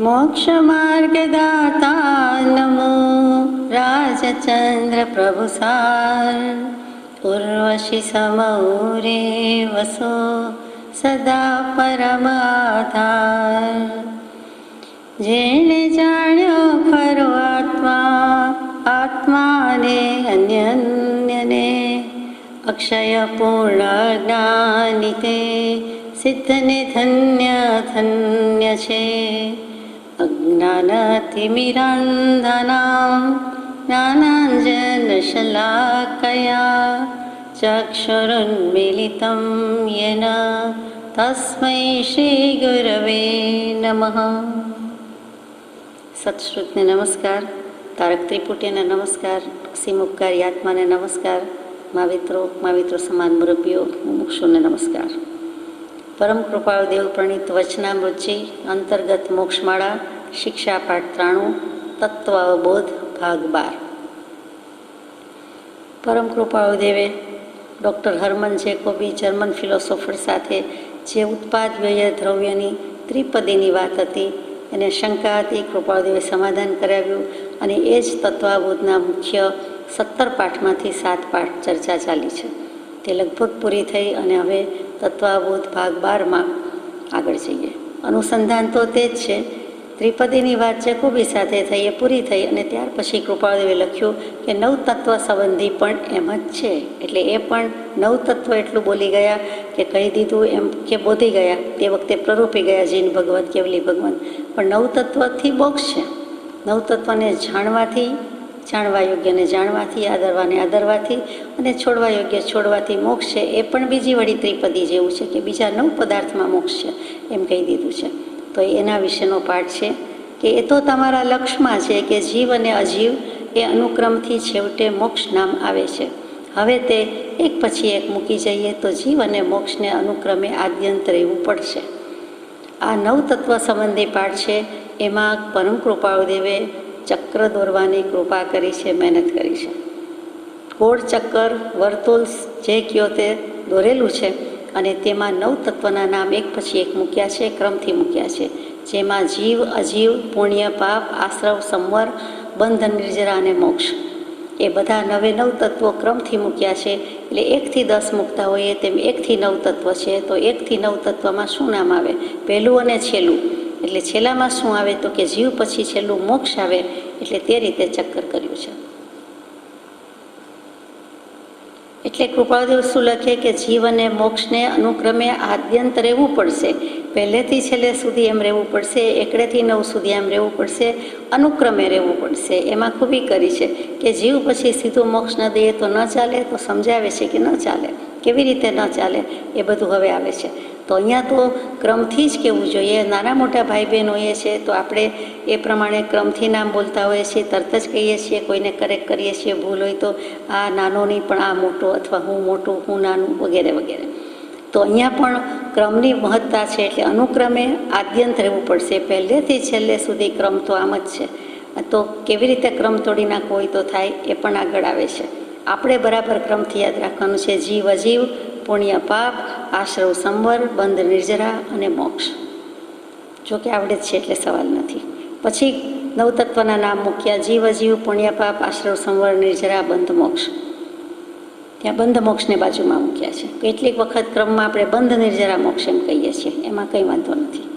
मोक्षमार्गदाता नमो राजचन्द्र प्रभुसार उर्वशी समौरे वसो सदा परमाधार। जेने जाण्यो खरो आत्माने अन्यन्यने अक्षय पूर्ण ज्ञानिते सिद्धने धन्य धन्य छे। अज्ञानतिमिरान्धनां ज्ञानाञ्जनशलाकया चक्षुरुन्मीलितं येन तस्मै श्रीगुरवे नमः। सत्श्रुतने नमस्कार, तारक त्रिपुटीने नमस्कार, सीमुपकारी आत्माने नमस्कार, माविત્રો સમાન મુરબ્બીઓ મુમુક્ષુને નમસ્કાર। પરમ કૃપાળુ દેવ પ્રણીત વચનામૃતજી અંતર્ગત મોક્ષમાળા શિક્ષા પાઠ 93 તત્વ અવબોધ ભાગ 12। પરમ કૃપાળુ દેવે doctor Hermann Jacobi German philosopher સાથે જે ઉત્પાદ વ્યય દ્રવ્યની ત્રિપદીની વાત હતી એને શંકા હતી, કૃપાળુદેવે સમાધાન કરાવ્યું અને એ જ તત્વાબોધના મુખ્ય 17 પાઠમાંથી 7 પાઠ ચર્ચા ચાલી છે। તે લગભગ પૂરી થઈ અને હવે તત્વાબોધ ભાગ 12માં આગળ જઈએ। અનુસંધાન તો તે જ છે, ત્રિપદીની વાત જેકોબી સાથે થઈ એ પૂરી થઈ અને ત્યાર પછી કૃપાળુદેવે લખ્યું કે નવ તત્વ સંબંધી પણ એમ જ છે, એટલે એ પણ નવ તત્વ એટલું બોલી ગયા કે કહી દીધું એમ કે બોધી ગયા તે વખતે પ્રરૂપી ગયા જીન ભગવંત કેવલી ભગવંત, પણ નવ તત્વથી મોક્ષ છે। નવ તત્વને જાણવા યોગ્યને જાણવાથી, આદરવાને આદરવાથી અને છોડવા યોગ્ય છોડવાથી મોક્ષ છે। એ પણ બીજી વળી ત્રિપદી જેવું છે કે બીજા 9 પદાર્થમાં મોક્ષ છે એમ કહી દીધું છે। તો એના વિશેનો પાઠ છે કે એ તો તમારા લક્ષ્યમાં છે કે જીવ અને અજીવ એ અનુક્રમથી છેવટે મોક્ષ નામ આવે છે। હવે તે એક પછી એક મૂકી જઈએ તો જીવ અને મોક્ષને અનુક્રમે આદ્યંત રહેવું પડશે। આ 9 તત્વ સંબંધી પાઠ છે, એમાં પરમ કૃપાળુદેવે ચક્ર દોરવાની કૃપા કરી છે, મહેનત કરી છે। ગોળ ચક્કર વર્તુળ જે કયો તે દોરેલું છે અને તેમાં 9 તત્વના નામ એક પછી એક મૂક્યા છે, ક્રમથી મૂક્યા છે, જેમાં જીવ અજીવ પુણ્ય પાપ આશ્રવ સંવર બંધ નિર્જરા અને મોક્ષ એ બધા 9 તત્વો ક્રમથી મૂક્યા છે। એટલે 1 થી 10 મૂકતા હોઈએ તેમ 1 થી 9 તત્વ છે, તો 1 થી 9 તત્વમાં શું નામ આવે? પહેલું અને છેલ્લું, એટલે છેલ્લામાં શું આવે તો કે જીવ પછી છેલ્લું મોક્ષ આવે, એટલે તે રીતે ચક્કર કર્યું છે। એટલે કૃપાળુદેવ શું લખે કે જીવ અને મોક્ષને અનુક્રમે આદ્યંત રહેવું પડશે, પહેલેથી છેલ્લે સુધી એમ રહેવું પડશે, 1 થી 9 સુધી એમ રહેવું પડશે, અનુક્રમે રહેવું પડશે। એમાં ખૂબી કરી છે કે જીવ પછી સીધું મોક્ષ ન દઈએ તો ન ચાલે, તો સમજાવે છે કે ન ચાલે, કેવી રીતે ન ચાલે એ બધું હવે આવે છે। તો અહીંયા તો ક્રમથી જ કહેવું જોઈએ। નાના મોટા ભાઈ બહેન હોઈએ છીએ તો આપણે એ પ્રમાણે ક્રમથી નામ બોલતા હોઈએ છીએ, તરત જ કહીએ છીએ, કોઈને કરેક્ટ કરીએ છીએ, ભૂલ હોય તો આ નાનો નહીં પણ આ મોટો, અથવા હું મોટું હું નાનું વગેરે વગેરે। તો અહીંયા પણ ક્રમની મહત્તા છે, એટલે અનુક્રમે આદ્યંત રહેવું પડશે, પહેલેથી છેલ્લે સુધી ક્રમ તો આમ જ છે। તો કેવી રીતે ક્રમ તોડી નાખવો હોય તો થાય એ પણ આગળ આવે છે। આપણે બરાબર ક્રમથી યાદ રાખવાનું છે, જીવ અજીવ પુણ્ય પાપ આશ્રવ સંવર બંધ નિર્જરા અને મોક્ષ। જો કે આવડે જ છે એટલે સવાલ નથી। પછી 9 તત્વના નામ મૂક્યા, જીવ અજીવ પુણ્ય પાપ આશ્રવ સંવર નિર્જરા બંધ મોક્ષ। ત્યાં બંધ મોક્ષને બાજુમાં મૂક્યા છે। કેટલીક વખત ક્રમમાં આપણે બંધ નિર્જરા મોક્ષ એમ કહીએ છીએ, એમાં કંઈ વાંધો નથી।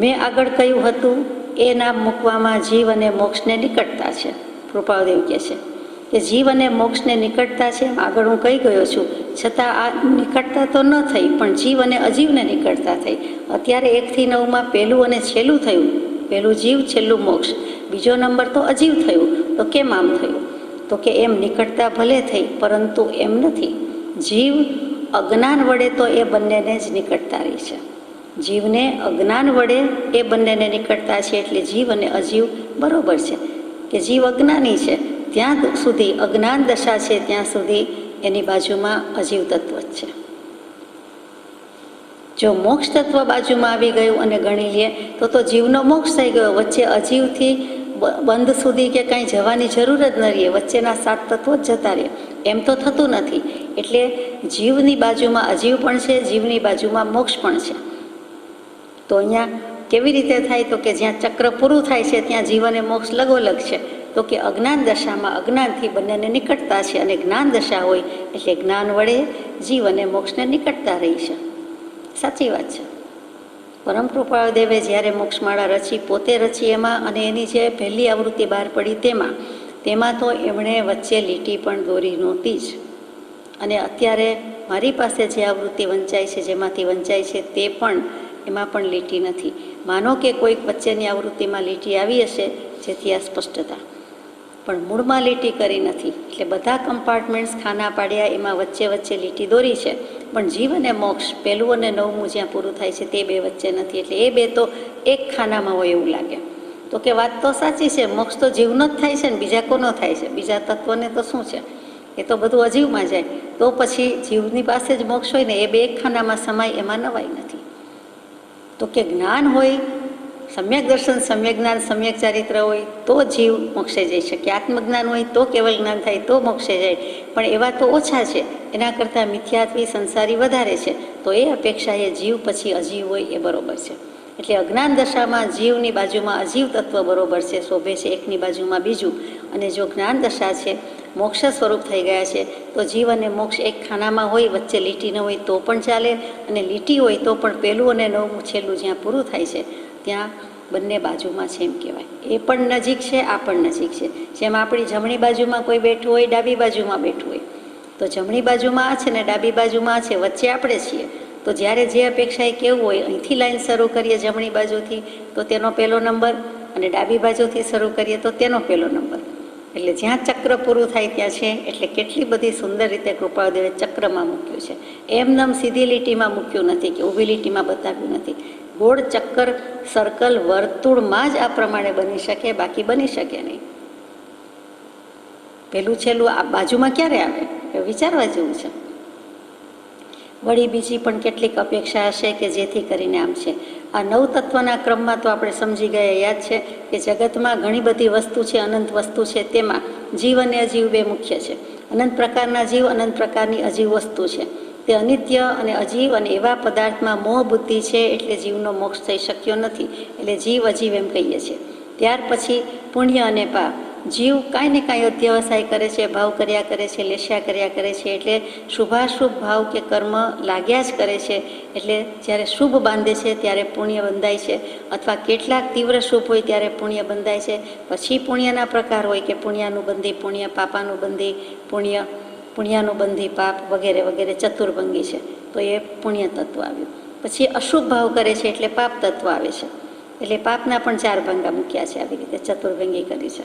મેં આગળ કહ્યું હતું એ નામ મૂકવામાં જીવ અને મોક્ષને નિકટતા છે। કૃપાળુદેવ કહે છે કે જીવ અને મોક્ષને નિકટતા છે, આગળ હું કહી ગયો છું, છતાં આ નિકટતા તો ન થઈ, પણ જીવ અને અજીવને નિકટતા થઈ। અત્યારે 1 થી 9માં પહેલું અને છેલ્લું થયું, પહેલું જીવ છેલ્લું મોક્ષ, બીજો નંબર તો અજીવ થયું। તો કેમ આમ થયું? તો કે એમ નિકટતા ભલે થઈ પરંતુ એમ નથી। જીવ અજ્ઞાન વડે તો એ બંનેને જ નિકટતા રહી છે, જીવને અજ્ઞાન વડે એ બંનેને નિકટતા છે, એટલે જીવ અને અજીવ બરોબર છે કે જીવ અજ્ઞાની છે ત્યાં સુધી, અજ્ઞાન દશા છે ત્યાં સુધી એની બાજુમાં અજીવ તત્વ જ છે। જો મોક્ષ તત્વ બાજુમાં આવી ગયું અને ગણી લે તો જીવનો મોક્ષ થઈ ગયો, વચ્ચે અજીવથી બંધ સુધી કે કાંઈ જવાની જરૂર જ ન રહે, વચ્ચેના 7 તત્વો જ જતા રહે। એમ તો થતું નથી, એટલે જીવની બાજુમાં અજીવ પણ છે, જીવની બાજુમાં મોક્ષ પણ છે। તો અહીંયા કેવી રીતે થાય? તો કે જ્યાં ચક્ર પૂરું થાય છે ત્યાં જીવ અને મોક્ષ લગોલગ છે. તો કે અજ્ઞાન દશામાં અજ્ઞાનથી બંનેને નિકટતા છે, અને જ્ઞાન દશા હોય એટલે જ્ઞાન વડે જીવ અને મોક્ષને નિકટતા રહી છે. સાચી વાત છે. પરમ કૃપાળુદેવે જ્યારે મોક્ષમાળા રચી, પોતે રચી એમાં, અને એની જે પહેલી આવૃત્તિ બહાર પડી તેમાં તો એમણે વચ્ચે લીટી પણ દોરી નહોતી જ. અને અત્યારે મારી પાસે જે આવૃત્તિ વંચાય છે, જેમાંથી વંચાય છે તે પણ, એમાં પણ લીટી નથી. માનો કે કોઈક વચ્ચેની આવૃત્તિમાં લીટી આવી હશે જેથી આ સ્પષ્ટતા, પણ મૂળમાં લીટી કરી નથી. એટલે બધા કમ્પાર્ટમેન્ટ્સ ખાના પાડ્યા, એમાં વચ્ચે વચ્ચે લીટી દોરી છે, પણ જીવ અને મોક્ષ પહેલું અને નવમું જ્યાં પૂરું થાય છે તે બે વચ્ચે નથી. એટલે એ બે તો એક ખાનામાં હોય એવું લાગે. તો કે વાત તો સાચી છે, મોક્ષ તો જીવનો જ થાય છે ને બીજા કોનો થાય છે? બીજા તત્વને તો શું છે? એ તો બધું અજીવમાં જાય. તો પછી જીવની પાસે જ મોક્ષ હોય ને, એ બે એક ખાનામાં સમાય, એમાં નવાઈ નથી. તો કે જ્ઞાન હોય, સમ્યક દર્શન, સમ્યક જ્ઞાન, સમ્યક ચારિત્ર હોય તો જીવ મોક્ષે જઈ શકે. આત્મજ્ઞાન હોય તો કેવલ જ્ઞાન થાય તો મોક્ષે જાય, પણ એવા તો ઓછા છે. એના કરતાં મિથ્યાત્વી સંસારી વધારે છે. તો એ અપેક્ષાએ જીવ પછી અજીવ હોય એ બરોબર છે. એટલે અજ્ઞાન દશામાં જીવની બાજુમાં અજીવ તત્વ બરોબર છે, શોભે છે, એકની બાજુમાં બીજું. અને જો જ્ઞાન દશા છે, મોક્ષ સ્વરૂપ થઈ ગયા છે, તો જીવ અને મોક્ષ એક ખાનામાં હોય, વચ્ચે લીટી ન હોય તો પણ ચાલે, અને લીટી હોય તો પણ પહેલું અને નવમું છેલ્લું જ્યાં પૂરું થાય છે ત્યાં બંને બાજુમાં છે એમ કહેવાય. એ પણ નજીક છે, આ પણ નજીક છે. જેમ આપણી જમણી બાજુમાં કોઈ બેઠું હોય, ડાબી બાજુમાં બેઠું હોય, તો જમણી બાજુમાં આ છે ને ડાબી બાજુમાં આ છે, વચ્ચે આપણે છીએ. તો જ્યારે જે અપેક્ષાએ કેવું હોય, અહીંથી લાઈન શરૂ કરીએ જમણી બાજુથી તો તેનો પહેલો નંબર, અને ડાબી બાજુથી શરૂ કરીએ તો તેનો પહેલો નંબર. એટલે જ્યાં ચક્ર પૂરું થાય ત્યાં છે. એટલે કેટલી બધી સુંદર રીતે કૃપાળુદેવે ચક્રમાં મૂક્યું છે. એમનેમ સીધી લીટીમાં મૂક્યું નથી કે ઊભી લીટીમાં બતાવ્યું નથી. ગોળ, ચક્કર, સર્કલ, વર્તુળમાં જ આ પ્રમાણે બની શકે, બાકી બની શકે નહીં. પહેલું છેલ્લું આ બાજુમાં ક્યારે આવે એ વિચારવા જેવું છે. વળી બીજી પણ કેટલીક અપેક્ષા હશે કે જેથી કરીને આમ છે. આ નવ તત્વના ક્રમમાં તો આપણે સમજી ગયા, યાદ છે કે જગતમાં ઘણી બધી વસ્તુ છે, અનંત વસ્તુ છે, તેમાં જીવ અને અજીવ બે મુખ્ય છે. અનંત પ્રકારના જીવ, અનંત પ્રકારની અજીવ વસ્તુ છે. તે અનિત્ય અને અજીવ અને એવા પદાર્થમાં મોહ બુદ્ધિ છે, એટલે જીવનો મોક્ષ થઈ શક્યો નથી. એટલે જીવ અજીવ એમ કહીએ છીએ. ત્યાર પછી પુણ્ય અને પાપ. જીવ કાંઈ ને કાંઈ અધ્યવસાય કરે છે, ભાવ કર્યા કરે છે, લેસ્યા કર્યા કરે છે, એટલે શુભાશુભ ભાવ કે કર્મ લાગ્યા જ કરે છે. એટલે જ્યારે શુભ બાંધે છે ત્યારે પુણ્ય બંધાય છે, અથવા કેટલાક તીવ્ર શુભ હોય ત્યારે પુણ્ય બંધાય છે. પછી પુણ્યના પ્રકાર હોય કે પુણ્યાનુબંધી પુણ્ય, પાપાનુબંધી પુણ્ય, પુણ્યાનુબંધી પાપ વગેરે વગેરે, ચતુર્ભંગી છે. તો એ પુણ્ય તત્વ આવ્યું. પછી અશુભ ભાવ કરે છે એટલે પાપ તત્વ આવે છે. એટલે પાપના પણ 4 ભંગા મૂક્યા છે, આવી રીતે ચતુર્ભંગી કરી છે.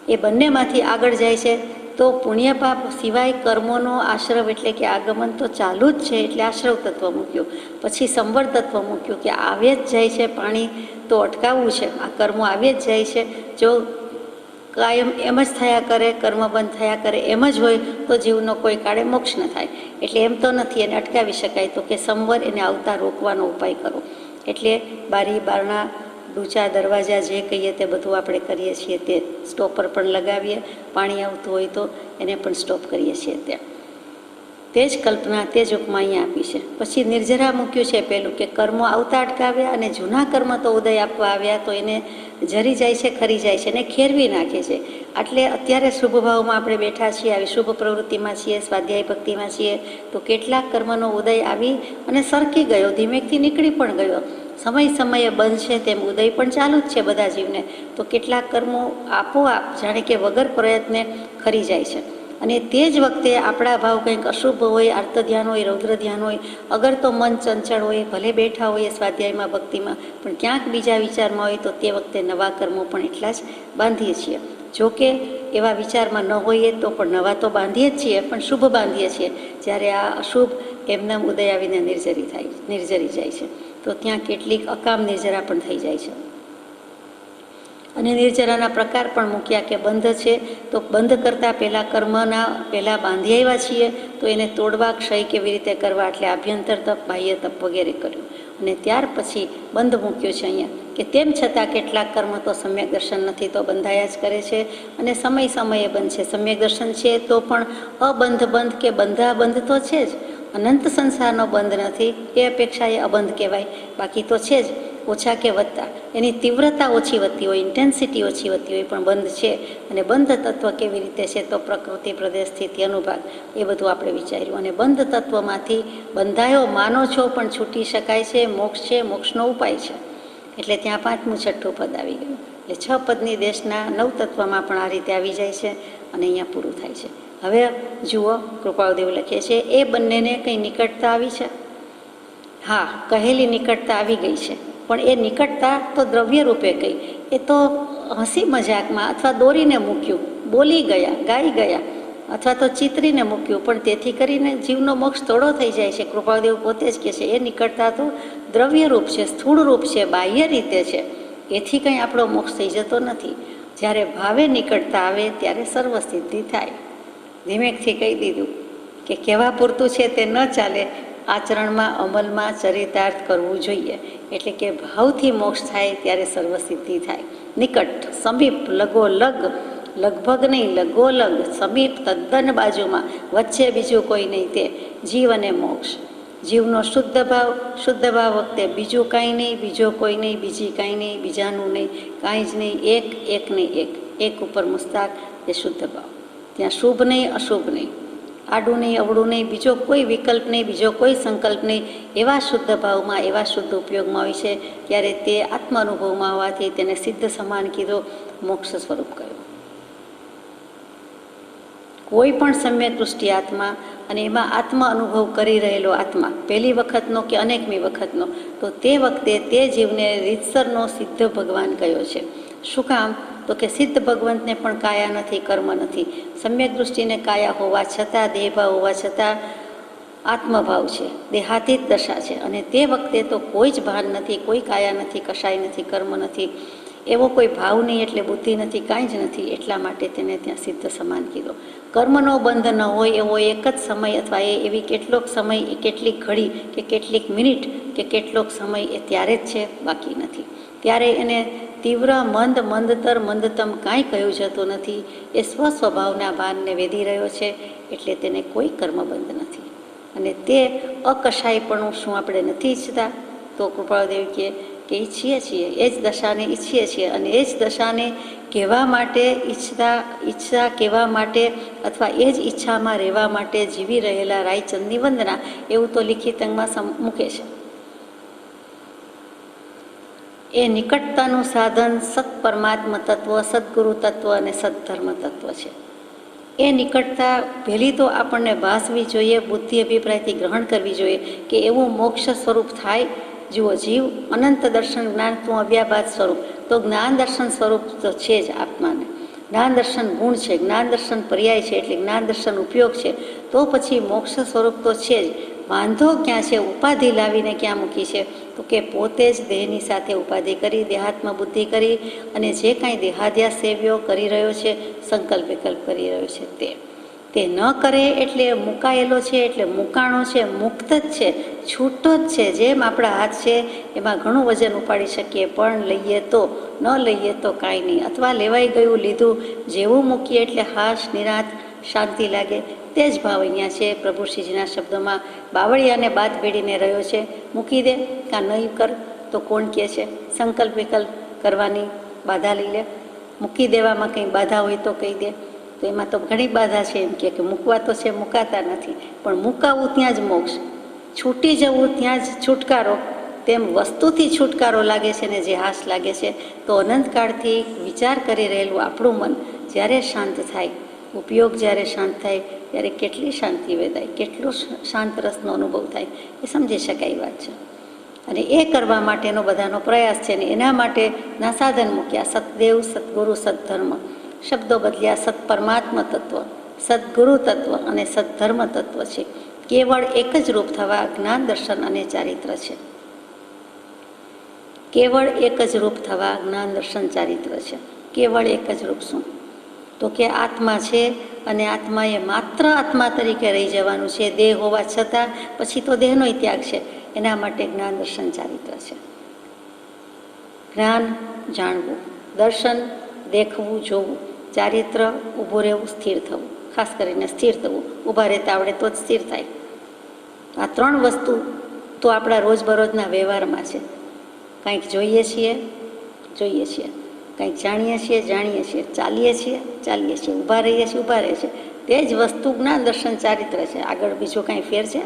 એ બંનેમાંથી આગળ જાય છે. તો પુણ્ય પાપ સિવાય કર્મોનો આશ્રવ એટલે કે આગમન તો ચાલુ જ છે, એટલે આશ્રવ તત્વ મૂક્યું. પછી સંવર તત્વ મૂક્યું કે આવે જ જાય છે પાણી, તો અટકાવવું છે. આ કર્મો આવે જ જાય છે. જો કાયમ એમ જ થયા કરે, કર્મ બંધ થયા કરે એમ જ હોય તો જીવનો કોઈ કાળે મોક્ષ ન થાય. એટલે એમ તો નથી, એને અટકાવી શકાય. તો કે સંવર, એને આવતા રોકવાનો ઉપાય કરો. એટલે બારી બારણા, ડૂચા, દરવાજા જે કહીએ તે બધું આપણે કરીએ છીએ. તે સ્ટોપર પણ લગાવીએ, પાણી આવતું હોય તો એને પણ સ્ટોપ કરીએ છીએ. ત્યાં તે જ કલ્પના, તે જ ઉપમા અહીંયા આપી છે. પછી નિર્જરા મૂક્યું છે પહેલું, કે કર્મો આવતા અટકાવ્યા, અને જૂના કર્મ તો ઉદય આપવા આવ્યા તો એને જરી જાય છે, ખરી જાય છે, અને ખેરવી નાખે છે. એટલે અત્યારે શુભ ભાવમાં આપણે બેઠા છીએ, આવી શુભ પ્રવૃત્તિમાં છીએ, સ્વાધ્યાય ભક્તિમાં છીએ, તો કેટલાક કર્મનો ઉદય આવી અને સરકી ગયો, ધીમેકથી નીકળી પણ ગયો. સમય સમયે બંધ છે તેમ ઉદય પણ ચાલુ જ છે બધા જીવને. તો કેટલાક કર્મો આપોઆપ જાણે કે વગર પ્રયત્ને ખરી જાય છે. અને તે જ વખતે આપણા ભાવ કંઈક અશુભ હોય, આર્ત ધ્યાન હોય, રૌદ્ર ધ્યાન હોય, અગર તો મન ચંચળ હોય, ભલે બેઠા હોઈએ સ્વાધ્યાયમાં ભક્તિમાં, પણ ક્યાંક બીજા વિચારમાં હોય તો તે વખતે નવા કર્મો પણ એટલા જ બાંધીએ છીએ. જોકે એવા વિચારમાં ન હોઈએ તો પણ નવા તો બાંધીએ જ છીએ, પણ શુભ બાંધીએ છીએ. જ્યારે આ અશુભ એમના ઉદય આવીને નિર્જરી જાય છે, તો ત્યાં કેટલીક અકામ નિર્જરા પણ થઈ જાય છે. અને નિર્જરાના પ્રકાર પણ મૂક્યા કે બંધ છે, તો બંધ કરતાં પહેલાં કર્મના પહેલાં બાંધી આવ્યા છીએ, તો એને તોડવા, ક્ષય કેવી રીતે કરવા, એટલે આભ્યંતર તપ, બાહ્ય તપ વગેરે કર્યું. અને ત્યાર પછી બંધ મૂક્યો છે અહીંયા, કે તેમ છતાં કેટલાક કર્મ તો સમ્યક દર્શન નથી તો બંધાયા જ કરે છે, અને સમય સમયે બંધ છે. સમ્યક દર્શન છે તો પણ અબંધ બંધ કે બંધા બંધ તો છે જ. અનંત સંસારનો બંધ નથી, એ અપેક્ષાએ અબંધ કહેવાય, બાકી તો છે જ. ઓછા કે વધતા, એની તીવ્રતા ઓછી વધતી હોય, ઇન્ટેન્સિટી ઓછી વધતી હોય, પણ બંધ છે. અને બંધ તત્વ કેવી રીતે છે? તો પ્રકૃતિ, પ્રદેશ, સ્થિતિ, અનુભાગ, એ બધું આપણે વિચાર્યું. અને બંધ તત્વમાંથી બંધાયો માનો છો પણ છૂટી શકાય છે, મોક્ષ છે, મોક્ષનો ઉપાય છે. એટલે ત્યાં પાંચમું છઠ્ઠું પદ આવી ગયું. એટલે 6 પદની દેશના 9 તત્વમાં પણ આ રીતે આવી જાય છે અને અહીંયા પૂરું થાય છે. હવે જુઓ, કૃપાળુદેવ લખે છે, એ બંનેને કંઈ નિકટતા આવી છે? હા, કહેલી નિકટતા આવી ગઈ છે, પણ એ નિકટતા તો દ્રવ્ય રૂપે કઈ, એ તો હસી મજાકમાં અથવા દોરીને મૂક્યું, બોલી ગયા, ગાઈ ગયા, અથવા તો ચિતરીને મૂક્યું, પણ તેથી કરીને જીવનો મોક્ષ થોડો થઈ જાય છે. કૃપાળુદેવ પોતે જ કહે છે એ નિકટતા તો દ્રવ્ય રૂપ છે, સ્થૂળ રૂપ છે, બાહ્ય રીતે છે, એથી કંઈ આપણો મોક્ષ થઈ જતો નથી. જ્યારે ભાવે નિકટતા આવે ત્યારે સર્વસિદ્ધિ થાય. ધીમેકથી કહી દીધું કે કહેવા પૂરતું છે તે ન ચાલે, આચરણમાં, અમલમાં ચરિતાર્થ કરવું જોઈએ. એટલે કે ભાવથી મોક્ષ થાય ત્યારે સર્વસિદ્ધિ થાય. નિકટ, સમીપ, લગોલગ, લગભગ નહીં, લગોલગ, સમીપ, તદ્દન બાજુમાં, વચ્ચે બીજું કોઈ નહીં, તે જીવ અને મોક્ષ. જીવનો શુદ્ધ ભાવ વખતે બીજું કાંઈ નહીં, બીજો કોઈ નહીં, બીજી કાંઈ નહીં, બીજાનું નહીં, કાંઈ જ નહીં, એક, એક નહીં, એક, એક ઉપર મુસ્તાક, એ શુદ્ધ ભાવ. ત્યાં શુભ નહીં, અશુભ નહીં, આડું નહીં, અવળું નહીં, બીજો કોઈ વિકલ્પ નહીં, બીજો કોઈ સંકલ્પ નહીં, એવા શુદ્ધ ભાવમાં, એવા શુદ્ધ ઉપયોગમાં હોય છે. ત્યારે તે આત્મ અનુભવમાં હોવાથી તેને સિદ્ધ સમાન કીધો, મોક્ષ સ્વરૂપ કહ્યું. કોઈ પણ સમ્યક દૃષ્ટિ આત્મા, અને એમાં આત્મ અનુભવ કરી રહેલો આત્મા, પહેલી વખતનો કે અનેકમી વખતનો, તો તે વખતે તે જીવને રીતસરનો સિદ્ધ ભગવાન કયો છે. શું કામ? તો કે સિદ્ધ ભગવંતને પણ કાયા નથી, કર્મ નથી. સમ્યક દૃષ્ટિને કાયા હોવા છતાં, દેહભાવ હોવા છતાં આત્મભાવ છે, દેહાતીત દશા છે. અને તે વખતે તો કોઈ જ ભાન નથી, કોઈ કાયા નથી, કશાય નથી, કર્મ નથી, એવો કોઈ ભાવ નહીં, એટલે બુદ્ધિ નથી, કાંઈ જ નથી. એટલા માટે તેને ત્યાં સિદ્ધ સમાન કીધો. કર્મનો બંધ ન હોય એવો એક જ સમય, અથવા એવી કેટલોક સમય, કેટલીક ઘડી કે કેટલીક મિનિટ કે કેટલોક સમય, એ ત્યારે જ છે, બાકી નથી. ત્યારે એને તીવ્ર, મંદ, મંદતર, મંદતમ કાંઈ કહ્યું જતું નથી. એ સ્વસ્વભાવના ભાનને વેધી રહ્યો છે, એટલે તેને કોઈ કર્મબંધ નથી. અને તે અકશાયપણું શું આપણે નથી ઈચ્છતા? તો કૃપાળુદેવ કે ઈચ્છીએ છીએ, એ જ દશાને ઈચ્છીએ છીએ. અને એ જ દશાને કહેવા માટે, ઈચ્છા કહેવા માટે, અથવા એ જ ઈચ્છામાં રહેવા માટે જીવી રહેલા રાયચંદની વંદના, એવું તો લિખિત અંગમાં મૂકે છે. એ નિકટતાનું સાધન સત પરમાત્મ તત્વ, સદગુરુ તત્વ અને સદધર્મ તત્વ છે. એ નિકટતા પહેલી તો આપણને ભાસવી જોઈએ, બુદ્ધિ અભિપ્રાયથી ગ્રહણ કરવી જોઈએ કે એવું મોક્ષ સ્વરૂપ થાય. જુઓ, જીવ અનંત દર્શન જ્ઞાનનું અવ્યાભાત સ્વરૂપ, તો જ્ઞાન દર્શન સ્વરૂપ તો છે જ આત્માને. જ્ઞાન દર્શન ગુણ છે, જ્ઞાન દર્શન પર્યાય છે, એટલે જ્ઞાન દર્શન ઉપયોગ છે. તો પછી મોક્ષ સ્વરૂપ તો છે જ. વાંધો ક્યાં છે? ઉપાધિ લાવીને ક્યાં મૂકી છે? તો કે પોતે જ દેહની સાથે ઉપાધિ કરી, દેહાત્મ બુદ્ધિ કરી, અને જે કાંઈ દેહાધ્યાસ સેવ્યો કરી રહ્યો છે, સંકલ્પ વિકલ્પ કરી રહ્યો છે, તે ન કરે એટલે મુકાયેલો છે, એટલે મુકાણો છે, મુક્ત જ છે, છૂટો જ છે. જેમ આપણા હાથ છે એમાં ઘણું વજન ઉપાડી શકીએ, પણ લઈએ તો, ન લઈએ તો કાંઈ નહીં. અથવા લેવાઈ ગયું, લીધું, જેવું મૂકીએ એટલે હાશ, નિરાંત, શાંતિ લાગે. તે જ ભાવ અહીંયા છે. પ્રભુશ્રીજીના શબ્દોમાં બાવળિયાને બાદ ભેડીને રહ્યો છે. મૂકી દે કાં નહીં કર તો કોણ કહે છે? સંકલ્પ વિકલ્પ કરવાની બાધા લઈ લે. મૂકી દેવામાં કંઈ બાધા હોય તો કહી દે. તો એમાં તો ઘણી બાધા છે. એમ કે મૂકવા તો છે, મુકાતા નથી. પણ મુકાવવું ત્યાં જ મોક્ષ, છૂટી જવું ત્યાં જ છુટકારો. તેમ વસ્તુથી છુટકારો લાગે છે ને જે હાશ લાગે છે. તો અનંતકાળથી વિચાર કરી રહેલું આપણું મન જ્યારે શાંત થાય, ઉપયોગ જ્યારે શાંત થાય, ત્યારે કેટલી શાંતિ વેદાય, કેટલો શાંત રસનો અનુભવ થાય, એ સમજી શકાય વાત છે. અને એ કરવા માટેનો બધાનો પ્રયાસ છે ને એના માટેના સાધન મૂક્યા. સતદેવ, સદગુરુ, સદધર્મ શબ્દો બદલ્યા. સત પરમાત્મ તત્વ, સદગુરુ તત્વ અને સદધર્મ તત્વ છે. કેવળ એક જ રૂપ થવા જ્ઞાન, દર્શન અને ચારિત્ર છે. કેવળ એક જ રૂપ થવા જ્ઞાન, દર્શન, ચારિત્ર છે. કેવળ એક જ રૂપ શું? તો કે આત્મા છે, અને આત્માએ માત્ર આત્મા તરીકે રહી જવાનું છે. દેહ હોવા છતાં પછી તો દેહનો ત્યાગ છે. એના માટે જ્ઞાન, દર્શન, ચારિત્ર છે. જ્ઞાન જાણવું, દર્શન દેખવું, જોવું, ચારિત્ર ઊભું રહેવું, સ્થિર થવું. ખાસ કરીને સ્થિર થવું. ઊભા રહેતા આવડે તો જ સ્થિર થાય. આ 3 વસ્તુ તો આપણા રોજબરોજના વ્યવહારમાં છે. કંઈક જોઈએ છીએ, કંઈક જાણીએ છીએ, ચાલીએ છીએ, ઊભા રહીએ છીએ. તે જ વસ્તુ જ્ઞાન દર્શન ચારિત્ર છે. આગળ બીજો કાંઈ ફેર છે?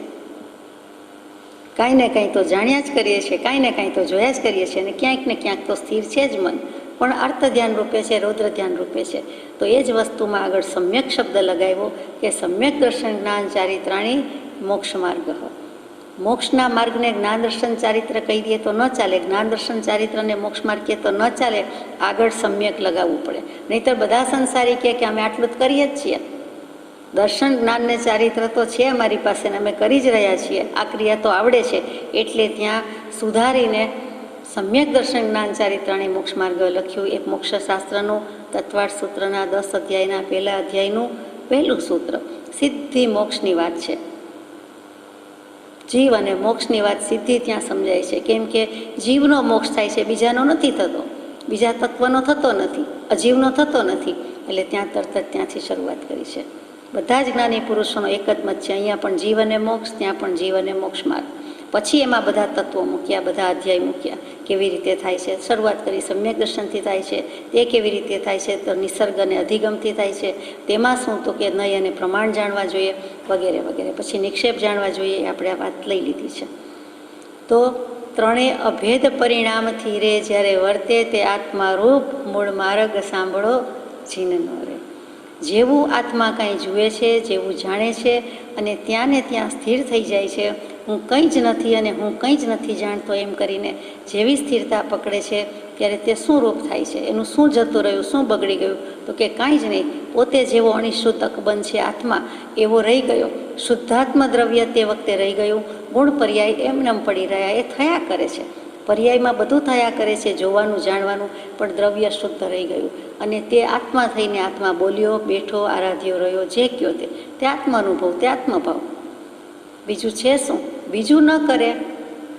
કાંઈ ને કાંઈ તો જાણ્યા જ કરીએ છીએ, કાંઈ ને કાંઈ તો જોયા જ કરીએ છીએ, અને ક્યાંક ને ક્યાંક તો સ્થિર છે જ મન, પણ અર્થ ધ્યાન રૂપે છે, રૌદ્ર ધ્યાન રૂપે છે. તો એ જ વસ્તુમાં આગળ સમ્યક શબ્દ લગાવ્યો કે સમ્યક દર્શન જ્ઞાન ચારિત્રાણી મોક્ષ માર્ગ. મોક્ષના માર્ગને જ્ઞાન દર્શન ચારિત્ર કહી દઈએ તો ન ચાલે, જ્ઞાન દર્શન ચારિત્રને મોક્ષ માર્ગ કહે તો ન ચાલે, આગળ સમ્યક લગાવવું પડે. નહીંતર બધા સંસારી કે અમે આટલું જ કરીએ જ છીએ, દર્શન જ્ઞાનને ચારિત્ર તો છે અમારી પાસે ને અમે કરી જ રહ્યા છીએ, આ ક્રિયા તો આવડે છે, એટલે ત્યાં સુધારીને સમ્યક દર્શન જ્ઞાન ચારિત્રાણી મોક્ષ માર્ગ લખ્યું. એક મોક્ષશાસ્ત્રનું તત્વાર્થ સૂત્રના 10 અધ્યાયના પહેલા અધ્યાયનું પહેલું સૂત્ર સિદ્ધિ મોક્ષની વાત છે. જીવ અને મોક્ષની વાત સીધી ત્યાં સમજાય છે. કેમ કે જીવનો મોક્ષ થાય છે, બીજાનો નથી થતો, બીજા તત્વનો થતો નથી, અજીવનો થતો નથી. એટલે ત્યાં તરત જ ત્યાંથી શરૂઆત કરી છે. બધા જ જ્ઞાની પુરુષોનો એક જ મત છે, અહીંયા પણ જીવ અને મોક્ષ, ત્યાં પણ જીવ અને મોક્ષ માર્ગ. પછી એમાં બધા તત્વો મૂક્યા, બધા અધ્યાય મૂક્યા, કેવી રીતે થાય છે. શરૂઆત કરી સમ્યક દર્શનથી થાય છે, તે કેવી રીતે થાય છે તો નિસર્ગ અને અધિગમથી થાય છે. તેમાં શું તો કે નય અને પ્રમાણ જાણવા જોઈએ વગેરે વગેરે. પછી નિક્ષેપ જાણવા જોઈએ, આપણે આ વાત લઈ લીધી છે. તો ત્રણેય અભેદ પરિણામથી રે જ્યારે વર્તે તે આત્મારૂપ મૂળ માર્ગ સાંભળો જીન ન રે. જેવું આત્મા કાંઈ જુએ છે, જેવું જાણે છે અને ત્યાં ને ત્યાં સ્થિર થઈ જાય છે, હું કંઈ જ નથી અને હું કંઈ જ નથી જાણતો એમ કરીને જેવી સ્થિરતા પકડે છે, ત્યારે તે શું રૂપ થાય છે, એનું શું જતું રહ્યું, શું બગડી ગયું તો કે કાંઈ જ નહીં. પોતે જેવો અનિશુદ્ધ અકબંધ છે આત્મા, એવો રહી ગયો. શુદ્ધાત્મ દ્રવ્ય તે વખતે રહી ગયું. ગુણ પર્યાય એમનેમ પડી રહ્યા, એ થયા કરે છે. પર્યાયમાં બધું થયા કરે છે, જોવાનું જાણવાનું, પણ દ્રવ્ય શુદ્ધ રહી ગયું. અને તે આત્મા થઈને આત્મા બોલ્યો, બેઠો, આરાધ્યો રહ્યો, જે કયો તે આત્માનુભવ, તે આત્મભાવ. બીજું છે શું? બીજું ન કરે,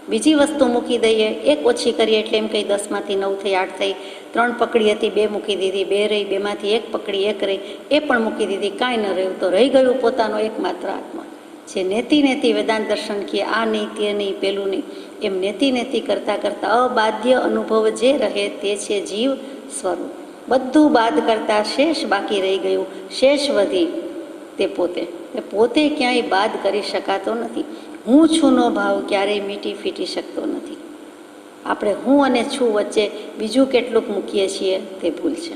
બીજી વસ્તુ મૂકી દઈએ, એક ઓછી કરીએ એટલે એમ કંઈ 10માંથી 9 થઈ, 8 થઈ, 3 પકડી હતી 2 મૂકી દીધી, 2 રહી, 2માંથી 1 પકડી, 1 રહી, એ પણ મૂકી દીધી, કાંઈ ન રહ્યું. તો રહી ગયું પોતાનો એકમાત્ર આત્મા. જે નેતિ વેદાંત દર્શન કહે, આ નહીં, તે નહીં, પેલું નહીં, એમ નેતિ કરતાં કરતાં અબાધ્ય અનુભવ જે રહે તે છે જીવ સ્વરૂપ. બધું બાદ કરતાં શેષ બાકી રહી ગયું, શેષ વધી તે પોતે ક્યાંય બાદ કરી શકાતો નથી. હું છુંનો ભાવ ક્યારેય મીટી ફીટી શકતો નથી. આપણે હું અને છું વચ્ચે બીજું કેટલુંક મૂકીએ છીએ તે ભૂલ છે.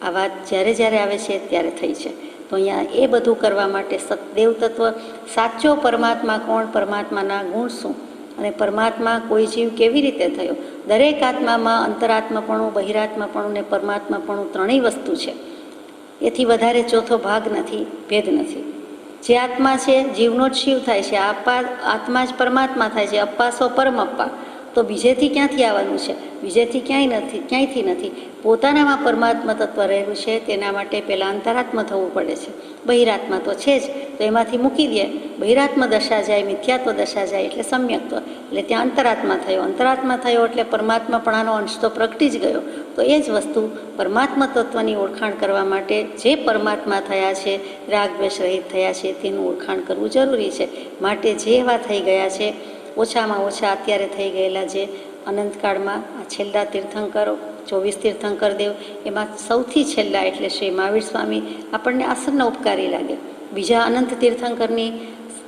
આ વાત જ્યારે આવે છે ત્યારે થઈ છે. તો અહીંયા એ બધું કરવા માટે સતદેવ તત્વ, સાચો પરમાત્મા કોણ, પરમાત્માના ગુણ શું, અને પરમાત્મા કોઈ જીવ કેવી રીતે થયો. દરેક આત્મામાં અંતરાત્માપણું, બહિરાત્માપણું ને પરમાત્માપણું ત્રણેય વસ્તુ છે. એથી વધારે ચોથો ભાગ નથી, ભેદ નથી. જે આત્મા છે જીવનો જ શિવ થાય છે, આત્મા જ પરમાત્મા થાય છે. અપ્પા સો પરમ અપ્પા, તો બીજેથી ક્યાંથી આવવાનું છે? બીજેથી ક્યાંયથી નથી. પોતાનામાં પરમાત્મા તત્વ રહેલું છે, તેના માટે પહેલાં અંતરાત્મા થવું પડે છે. બહિરાત્મા તો છે જ, તો એમાંથી મૂકી દે. બહિરાત્મા દશા જાય, મિથ્યાત્વ દશા જાય એટલે સમ્યક્ત્વ, એટલે ત્યાં અંતરાત્મા થયો એટલે પરમાત્માપણાનો અંશ તો પ્રગટી જ ગયો. તો એ જ વસ્તુ પરમાત્મા તત્વની ઓળખાણ કરવા માટે જે પરમાત્મા થયા છે, રાગ દ્વેષ રહિત થયા છે, તેનું ઓળખાણ કરવું જરૂરી છે. માટે જે એવા થઈ ગયા છે, ઓછામાં ઓછા અત્યારે થઈ ગયેલા જે અનંતકાળમાં આ છેલ્લા તીર્થંકરો 24 તીર્થંકર દેવ, એમાં સૌથી છેલ્લા એટલે શ્રી મહાવીર સ્વામી આપણને આસન્ન ઉપકારી લાગે. બીજા અનંત તીર્થંકરની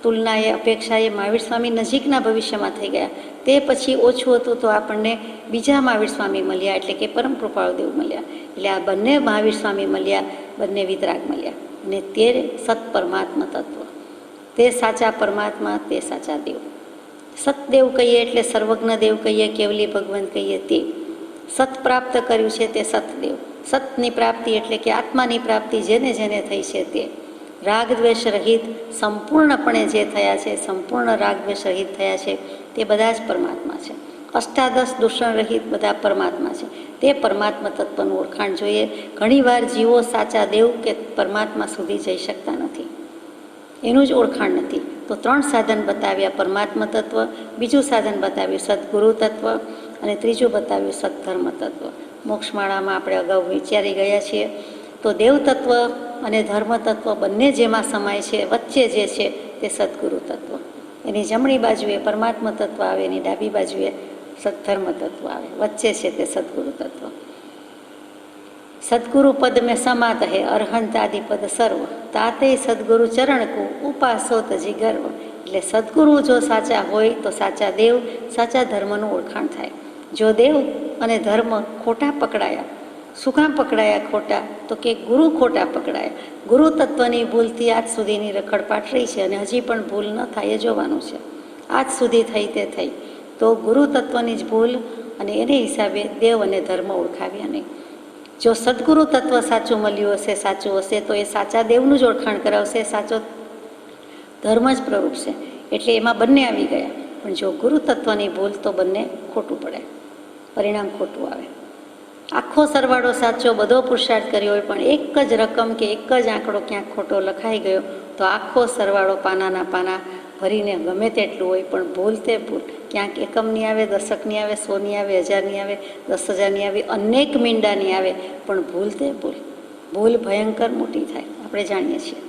તુલનાએ અપેક્ષાએ મહાવીર સ્વામી નજીકના ભવિષ્યમાં થઈ ગયા. તે પછી ઓછું હતું તો આપણને બીજા મહાવીર સ્વામી મળ્યા, એટલે કે પરમ કૃપાળુ દેવ મળ્યા. એટલે આ બંને મહાવીર સ્વામી મળ્યા, બંને વિતરાગ મળ્યા, અને તે સત પરમાત્મા તત્વ, તે સાચા પરમાત્મા, તે સાચા દેવ. સતદેવ કહીએ એટલે સર્વજ્ઞ દેવ કહીએ, કેવલી ભગવાન કહીએ, તે સત પ્રાપ્ત કર્યું છે તે સતદેવ. સતની પ્રાપ્તિ એટલે કે આત્માની પ્રાપ્તિ જેને થઈ છે તે રાગ દ્વેષ રહિત સંપૂર્ણપણે જે થયા છે, સંપૂર્ણ રાગ દ્વેષ રહિત થયા છે, તે બધા જ પરમાત્મા છે. અષ્ટાદશ દૂષણ રહિત બધા પરમાત્મા છે. તે પરમાત્મા તત્વનું ઓળખાણ જોઈએ. ઘણીવાર જીવો સાચા દેવ કે પરમાત્મા સુધી જઈ શકતા નથી, એનું જ ઓળખાણ નથી. તો 3 સાધન બતાવ્યા, પરમાત્મા તત્વ, બીજું સાધન બતાવ્યું સદગુરુ તત્વ, અને ત્રીજું બતાવ્યું સત્ધર્મ તત્વ. મોક્ષમાળામાં આપણે અગાઉ વિચારી ગયા છીએ. તો દેવ તત્વ અને ધર્મ તત્વ બંને જેમાં સમાય છે, વચ્ચે જે છે તે સદગુરુ તત્વ. એની જમણી બાજુએ પરમાત્મા તત્વ આવે, એની ડાબી બાજુએ સદ્ધર્મ તત્વ આવે, વચ્ચે છે તે સદગુરુ તત્વ. સદગુરુ પદ મેં સમાત હે અરહંત આદિ પદ સર્વ, તાતે સદગુરુ ચરણ કો ઉપાસો તજી ગર્વ. એટલે સદગુરુ જો સાચા હોય તો સાચા દેવ, સાચા ધર્મનું ઓળખાણ થાય. જો દેવ અને ધર્મ ખોટા પકડાયા, શું કામ પકડાયા ખોટા? તો કે ગુરુ ખોટા પકડાયા. ગુરુ તત્વની ભૂલથી આજ સુધીની રખડપાટ રહી છે અને હજી પણ ભૂલ ન થાય એ જોવાનું છે. આજ સુધી થઈ તે થઈ, તો ગુરુ તત્વની જ ભૂલ અને એને હિસાબે દેવ અને ધર્મ ઓળખાવ્યા નહીં. જો સદગુરુ તત્વ સાચું મળ્યું હશે, સાચું હશે, તો એ સાચા દેવનું જ ઓળખાણ કરાવશે, સાચો ધર્મ જ પ્રરૂપશે. એટલે એમાં બંને આવી ગયા. પણ જો ગુરુ તત્વની ભૂલ તો બંને ખોટું પડે, પરિણામ ખોટું આવે. આખો સરવાળો સાચો, બધો પુરુષાર્થ કર્યો હોય, પણ એક જ રકમ કે એક જ આંકડો ક્યાંક ખોટો લખાઈ ગયો તો આખો સરવાળો પાનાના પાના ભરીને ગમે તેટલું હોય, પણ ભૂલ તે ભૂલ. ક્યાંક એકમની આવે, દશકની આવે, 100ની આવે, 1000ની આવે, 10,000ની આવે, અનેક મીંડાની આવે, પણ ભૂલ તે ભૂલ. ભૂલ ભયંકર મોટી થાય, આપણે જાણીએ છીએ.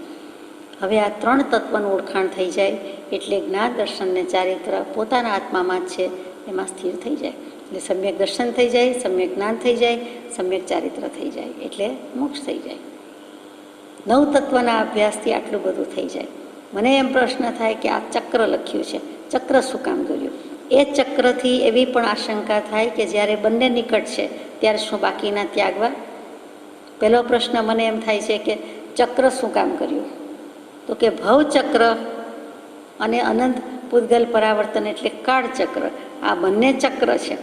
હવે આ 3 તત્વનું ઓળખાણ થઈ જાય એટલે જ્ઞાન દર્શન ને ચારિત્ર પોતાના આત્મામાં જ છે એમાં સ્થિર થઈ જાય. એટલે સમ્યક દર્શન થઈ જાય, સમ્યક જ્ઞાન થઈ જાય, સમ્યક ચારિત્ર થઈ જાય, એટલે મોક્ષ થઈ જાય. 9 તત્વના અભ્યાસથી આટલું બધું થઈ જાય. મને એમ પ્રશ્ન થાય કે આ ચક્ર લખ્યું છે, ચક્ર શું કામ દોર્યું? એ ચક્રથી એવી પણ આશંકા થાય કે જ્યારે બંને નિકટ છે ત્યારે શું બાકીના ત્યાગવા? પહેલો પ્રશ્ન મને એમ થાય છે કે ચક્ર શું કામ કર્યું? તો કે ભવચક્ર અને અનંત પૂતગલ પરાવર્તન એટલે કાળચક્ર, આ બંને ચક્ર છે,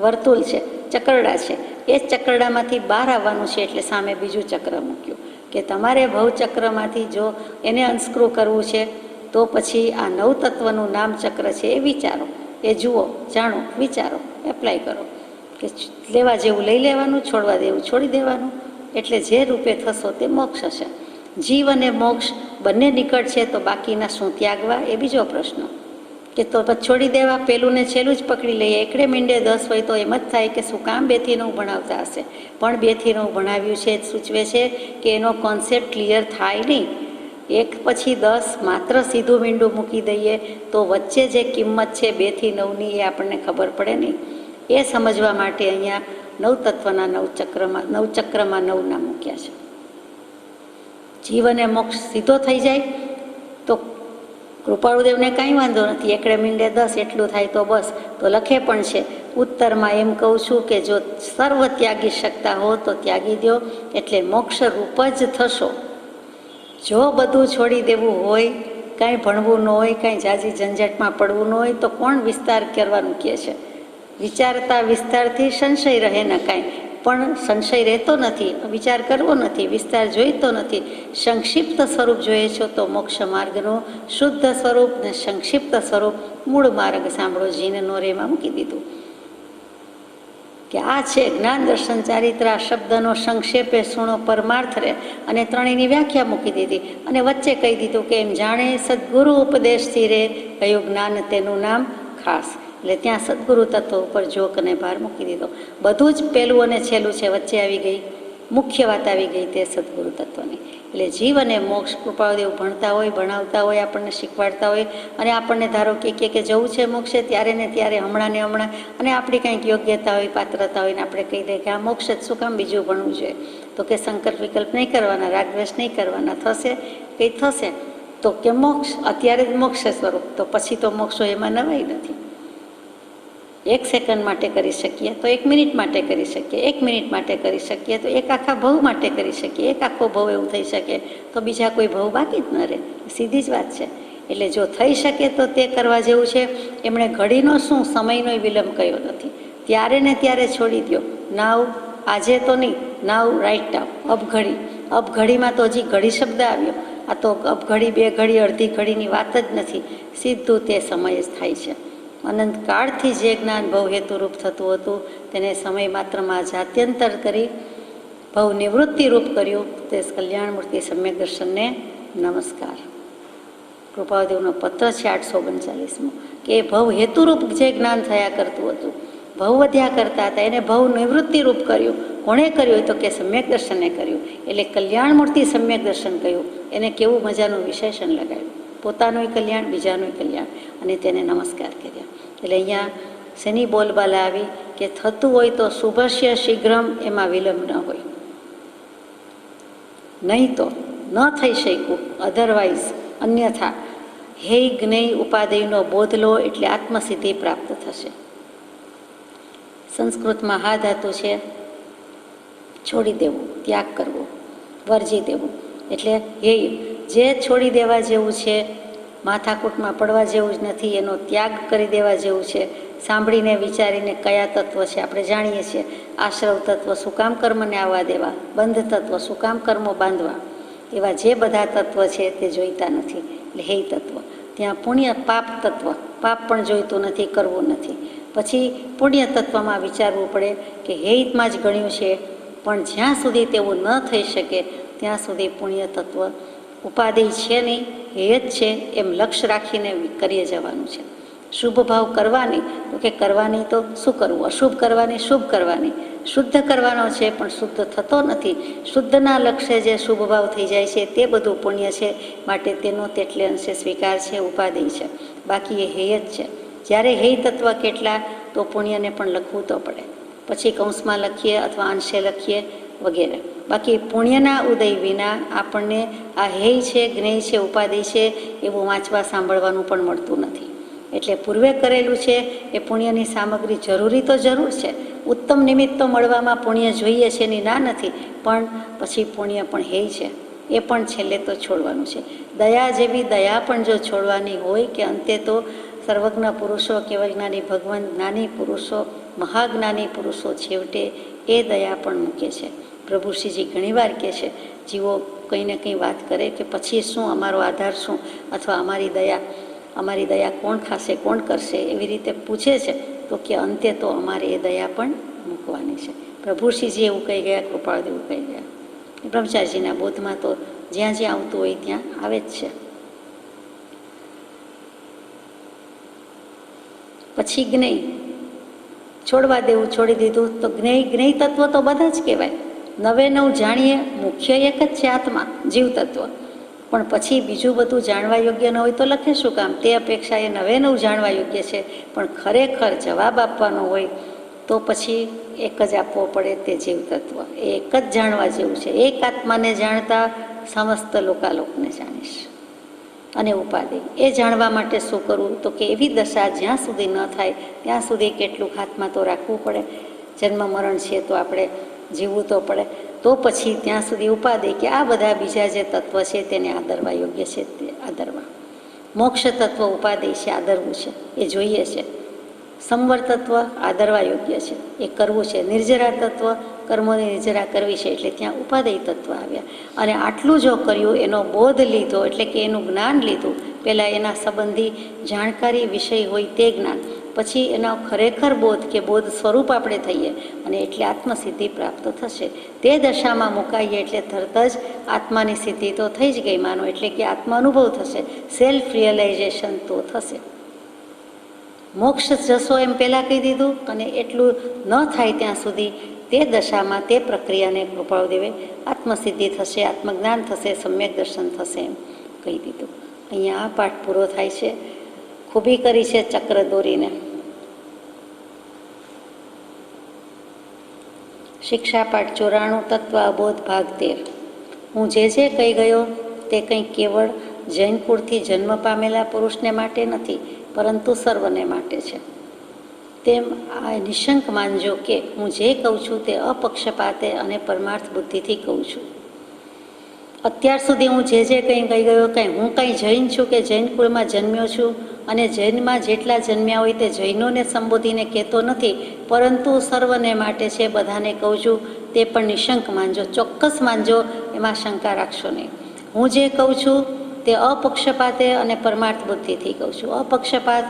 વર્તુળ છે, ચક્રડા છે. એ ચક્રડામાંથી બહાર આવવાનું છે એટલે સામે બીજું ચક્ર મૂક્યું કે તમારે ભવચક્રમાંથી જો એને અનસ્ક્રૂ કરવું છે તો પછી આ 9 તત્વનું નામ ચક્ર છે એ વિચારો, એ જુઓ, જાણો, વિચારો, એપ્લાય કરો કે લેવા જેવું લઈ લેવાનું, છોડવા દેવું છોડી દેવાનું. એટલે જે રૂપે થશો તે મોક્ષ હશે. જીવ અને મોક્ષ બંને નિકટ છે તો બાકીના શું ત્યાગવા? એ બીજો પ્રશ્ન. કે તો પછી છોડી દેવા, પેલું ને છેલ્લું જ પકડી લઈએ. એકડે મીંડે 10 હોય તો એમ જ થાય કે શું કામ 2 થી 9 ભણાવતા હશે. પણ 2 થી 9 ભણાવ્યું છે, સૂચવે છે કે એનો કોન્સેપ્ટ ક્લિયર થાય નહીં. 1 પછી 10 માત્ર સીધું મીંડું મૂકી દઈએ તો વચ્ચે જે કિંમત છે 2 થી 9ની એ આપણને ખબર પડે નહીં. એ સમજવા માટે અહીંયા 9 તત્વના 9 ચક્રમાં 9 નામ મૂક્યા છે. જીવ અને મોક્ષ સીધો થઈ જાય તો કૃપાળુદેવને કાંઈ વાંધો નથી, એકડે મીંડે 10 એટલું થાય તો બસ. તો લખે પણ છે ઉત્તરમાં એમ કહું છું કે જો સર્વ ત્યાગી શકતા હો તો ત્યાગી દો, એટલે મોક્ષ રૂપ જ થશો. જો બધું છોડી દેવું હોય, કાંઈ ભણવું ન હોય, કાંઈ જાજી ઝંઝટમાં પડવું ન હોય તો કોણ વિસ્તાર કરવાનું કહે છે? વિચારતા વિસ્તારથી સંશય રહે ને કાંઈ, પણ સંશય રહેતો નથી, વિચાર કરવો નથી, વિસ્તાર જોઈતો નથી. સંક્ષિપ્ત સ્વરૂપ જોઈએ છો તો મોક્ષ માર્ગનું શુદ્ધ સ્વરૂપ ને સંક્ષિપ્ત સ્વરૂપ મૂળ માર્ગ સાંભળો. જીને નોરેમાં મૂકી દીધું કે આ છે જ્ઞાન દર્શન ચારિત્ર. આ શબ્દનો સંક્ષેપે સુણો પરમાર્થ રે, અને ત્રણેયની વ્યાખ્યા મૂકી દીધી અને વચ્ચે કહી દીધું કે એમ જાણે સદગુરુ ઉપદેશથી રે કયું જ્ઞાન તેનું નામ ખાસ. એટલે ત્યાં સદગુરુ તત્વ ઉપર જોક અને ભાર મૂકી દીધો. બધું જ પહેલું અને છેલ્લું છે, વચ્ચે આવી ગઈ મુખ્ય વાત આવી ગઈ તે સદગુરુ તત્વની. એટલે જીવ અને મોક્ષ કૃપાળુદેવ ભણતા હોય, ભણાવતા હોય, આપણને શીખવાડતા હોય અને આપણને ધારો કે જવું છે મોક્ષે ત્યારે ને ત્યારે, હમણાં ને હમણાં, અને આપણી કંઈક યોગ્યતા હોય, પાત્રતા હોય ને આપણે કહી દઈએ કે આ મોક્ષ જ શું કામ બીજું ભણવું જોઈએ? તો કે સંકલ્પ વિકલ્પ નહીં કરવાના, રાગદ્વેષ નહીં કરવાના, થશે કંઈ થશે તો કે મોક્ષ અત્યારે જ મોક્ષ સ્વરૂપ, તો પછી તો મોક્ષો એમાં નવાઈ નથી. 1 સેકન્ડ માટે કરી શકીએ તો 1 મિનિટ માટે કરી શકીએ, 1 મિનિટ માટે કરી શકીએ તો 1 આખા ભવ માટે કરી શકીએ, 1 આખો ભવ એવું થઈ શકે તો બીજા કોઈ ભવ બાકી જ ન રહે. સીધી જ વાત છે. એટલે જો થઈ શકે તો તે કરવા જેવું છે. એમણે ઘડીનો શું સમયનો વિલંબ કર્યો નથી. ત્યારે ને ત્યારે છોડી દો. નાવ આજે તો નહીં, નાવ રાઈટ નાવ, અબઘડી. અબઘડીમાં તો હજી ઘડી શબ્દ આવ્યો. આ તો અબઘડી, 2 ઘડી, અડધી ઘડીની વાત જ નથી. સીધું તે સમયે જ થાય છે. અનંત કાળથી જે જ્ઞાન ભવ હેતુરૂપ થતું હતું તેને સમય માત્રમાં જાત્યંતર કરી ભવ નિવૃત્તિ રૂપ કર્યું. તે કલ્યાણમૂર્તિ સમ્યક દર્શનને નમસ્કાર. કૃપાદેવનો પત્ર છે 839મો કે એ ભવ હેતુરૂપ જે જ્ઞાન થયા કરતું હતું, ભવ વધ્યા કરતા હતા, એને ભવ નિવૃત્તિ રૂપ કર્યું. કોણે કર્યું? તો કે સમ્યક દર્શને કર્યું. એટલે કલ્યાણમૂર્તિ સમ્યક દર્શન કહ્યું. એને કેવું મજાનું વિશેષણ લગાવ્યું, પોતાનું કલ્યાણ, બીજાનું કલ્યાણ, અને તેને નમસ્કાર કર્યા. એટલે અહીંયા શેની બોલબાલા આવી કે થતું હોય તો શુભસ્ય શીઘ્રમ, એમાં વિલંબ ન હોય, નહીં તો ન થઈ શક્યું, અધરવાઇઝ અન્યથા હે જ્ઞેય ઉપાદેયનો બોધ લો એટલે આત્મસિદ્ધિ પ્રાપ્ત થશે. સંસ્કૃતમાં હા ધાતુ છે છોડી દેવું, ત્યાગ કરવો, વર્જી દેવું. એટલે હે જે છોડી દેવા જેવું છે, માથાકૂટમાં પડવા જેવું જ નથી, એનો ત્યાગ કરી દેવા જેવું છે. સાંભળીને વિચારીને કયા તત્વ છે આપણે જાણીએ છીએ. આશ્રવ તત્વ શું કામ કર્મને આવવા દેવા, બંધ તત્વ શું કામ કર્મો બાંધવા, એવા જે બધા તત્વ છે તે જોઈતા નથી. એટલે હે તત્વ. ત્યાં પુણ્ય પાપ તત્વ, પાપ પણ જોઈતું નથી, કરવું નથી. પછી પુણ્ય તત્વમાં વિચારવું પડે કે હેતમાં જ ગણ્યું છે, પણ જ્યાં સુધી તેવું ન થઈ શકે ત્યાં સુધી પુણ્ય તત્વ ઉપાદેય છે નહીં, હેત છે એમ લક્ષ્ય રાખીને કરીએ જવાનું છે. શુભ ભાવ કરવાની તો કે કરવાની તો શું કરવું, અશુભ કરવાની, શુભ કરવાની. શુદ્ધ કરવાનો છે પણ શુદ્ધ થતો નથી. શુદ્ધના લક્ષ્ય જે શુભ ભાવ થઈ જાય છે તે બધું પુણ્ય છે, માટે તેનો તેટલે અંશે સ્વીકાર છે, ઉપાદેય છે. બાકી એ હેય જ છે. જ્યારે હેય તત્વ કેટલા તો પુણ્યને પણ લખવું તો પડે, પછી કૌંસમાં લખીએ અથવા અંશે લખીએ વગેરે. બાકી પુણ્યના ઉદય વિના આપણને આ હેય છે, જ્ઞેય છે, ઉપાદેય છે એવું વાંચવા સાંભળવાનું પણ મળતું નથી. એટલે પૂર્વે કરેલું છે એ પુણ્યની સામગ્રી જરૂરી તો જરૂર છે, ઉત્તમ નિમિત્ત તો મળવામાં પુણ્ય જોઈએ છે એની ના નથી, પણ પછી પુણ્ય પણ હેય છે એ પણ છેલ્લે તો છોડવાનું છે. દયા જેવી દયા પણ જો છોડવાની હોય કે અંતે તો સર્વજ્ઞ પુરુષો, કેવળ જ્ઞાની ભગવાન, જ્ઞાની પુરુષો, મહાજ્ઞાની પુરુષો છેવટે એ દયા પણ મૂકે છે. પ્રભુ શ્રીજી ઘણીવાર કહે છે, જીવો કંઈ ને કંઈ વાત કરે કે પછી શું, અમારો આધાર શું, અથવા અમારી દયા કોણ ખાશે, કોણ કરશે, એવી રીતે પૂછે છે. તો કે અંતે તો અમારે એ દયા પણ મૂકવાની છે. પ્રભુ શ્રીજી એવું કહી ગયા, કૃપાળદેવ એવું કહી ગયા. બ્રહ્મચારીજીના બોધમાં તો જ્યાં જ્યાં આવતું હોય ત્યાં આવે જ છે. પછી જ્ઞેય છોડવા દેવું, છોડી દીધું તો જ્ઞેય તત્વ તો બધા જ કહેવાય. નવે નવ જાણીએ, મુખ્ય એક જ છે આત્મા, જીવ તત્વ. પણ પછી બીજું બધું જાણવા યોગ્ય ન હોય તો લખે શું કામ? તે અપેક્ષા એ નવે નવ જાણવા યોગ્ય છે, પણ ખરેખર જવાબ આપવાનો હોય તો પછી એક જ આપવો પડે, તે જીવ તત્વ. એ એક જ જાણવા જેવું છે. એક આત્માને જાણતા સમસ્ત લોકાલોકને જાણીશ. અને ઉપાધિ એ જાણવા માટે શું કરવું? તો કે એવી દશા જ્યાં સુધી ન થાય ત્યાં સુધી કેટલું હાથમાં તો રાખવું પડે. જન્મ મરણ છે તો આપણે જીવવું તો પડે. તો પછી ત્યાં સુધી ઉપાધિ કે આ બધા બીજા જે તત્વ છે તેને આદરવા યોગ્ય છે, તે આદરવા. મોક્ષ તત્વ ઉપાધિ છે, આદરવું છે, એ જોઈએ છે. સંવર તત્વ આદરવા યોગ્ય છે, એ કરવું છે. નિર્જરા તત્વ કર્મોની નિર્જરા કરવી છે, એટલે ત્યાં ઉપાદેય તત્વ આવ્યા. અને આટલું જો કર્યું, એનો બોધ લીધો, એટલે કે એનું જ્ઞાન લીધું, પહેલાં એના સંબંધી જાણકારી વિષય હોય તે જ્ઞાન, પછી એનો ખરેખર બોધ કે બોધ સ્વરૂપ આપણે થઈએ, અને એટલે આત્મસિદ્ધિ પ્રાપ્ત થશે. તે દશામાં મુકાઈએ એટલે તરત જ આત્માની સિદ્ધિ તો થઈ જ ગઈ માનો, એટલે કે આત્મા અનુભવ થશે, સેલ્ફ રિયલાઇઝેશન તો થશે. મોક્ષ જશો એમ પહેલાં કહી દીધું, અને એટલું ન થાય ત્યાં સુધી તે દશામાં તે પ્રક્રિયાને કૃપાળદેવે આત્મસિદ્ધિ થશે, આત્મજ્ઞાન થશે, સમ્યક દર્શન થશે એમ કહી દીધું. અહીંયા આ પાઠ પૂરો થાય છે. ખૂબી કરી છે ચક્ર દોરીને. શિક્ષા પાઠ 94, તત્વ અબોધ ભાગ 13. હું જે કહી ગયો તે કંઈ કેવળ જૈનકુળથી જન્મ પામેલા પુરુષને માટે નથી, પરંતુ સર્વને માટે છે. તેમ આ નિશંક માનજો કે હું જે કહું છું તે અપક્ષપાતે અને પરમાર્થ બુદ્ધિથી કહું છું. અત્યાર સુધી હું જે કંઈ કહી ગયો, હું કંઈ જૈન છું કે જૈન કુળમાં જન્મ્યો છું, અને જૈનમાં જેટલા જન્મ્યા હોય તે જૈનોને સંબોધીને કહેતો નથી, પરંતુ સર્વને માટે છે, બધાને કહું છું. તે પણ નિશંક માનજો, ચોક્કસ માનજો, એમાં શંકા રાખશો નહીં. હું જે કહું છું તે અપક્ષપાતે અને પરમાર્થ બુદ્ધિથી કહું છું. અપક્ષપાત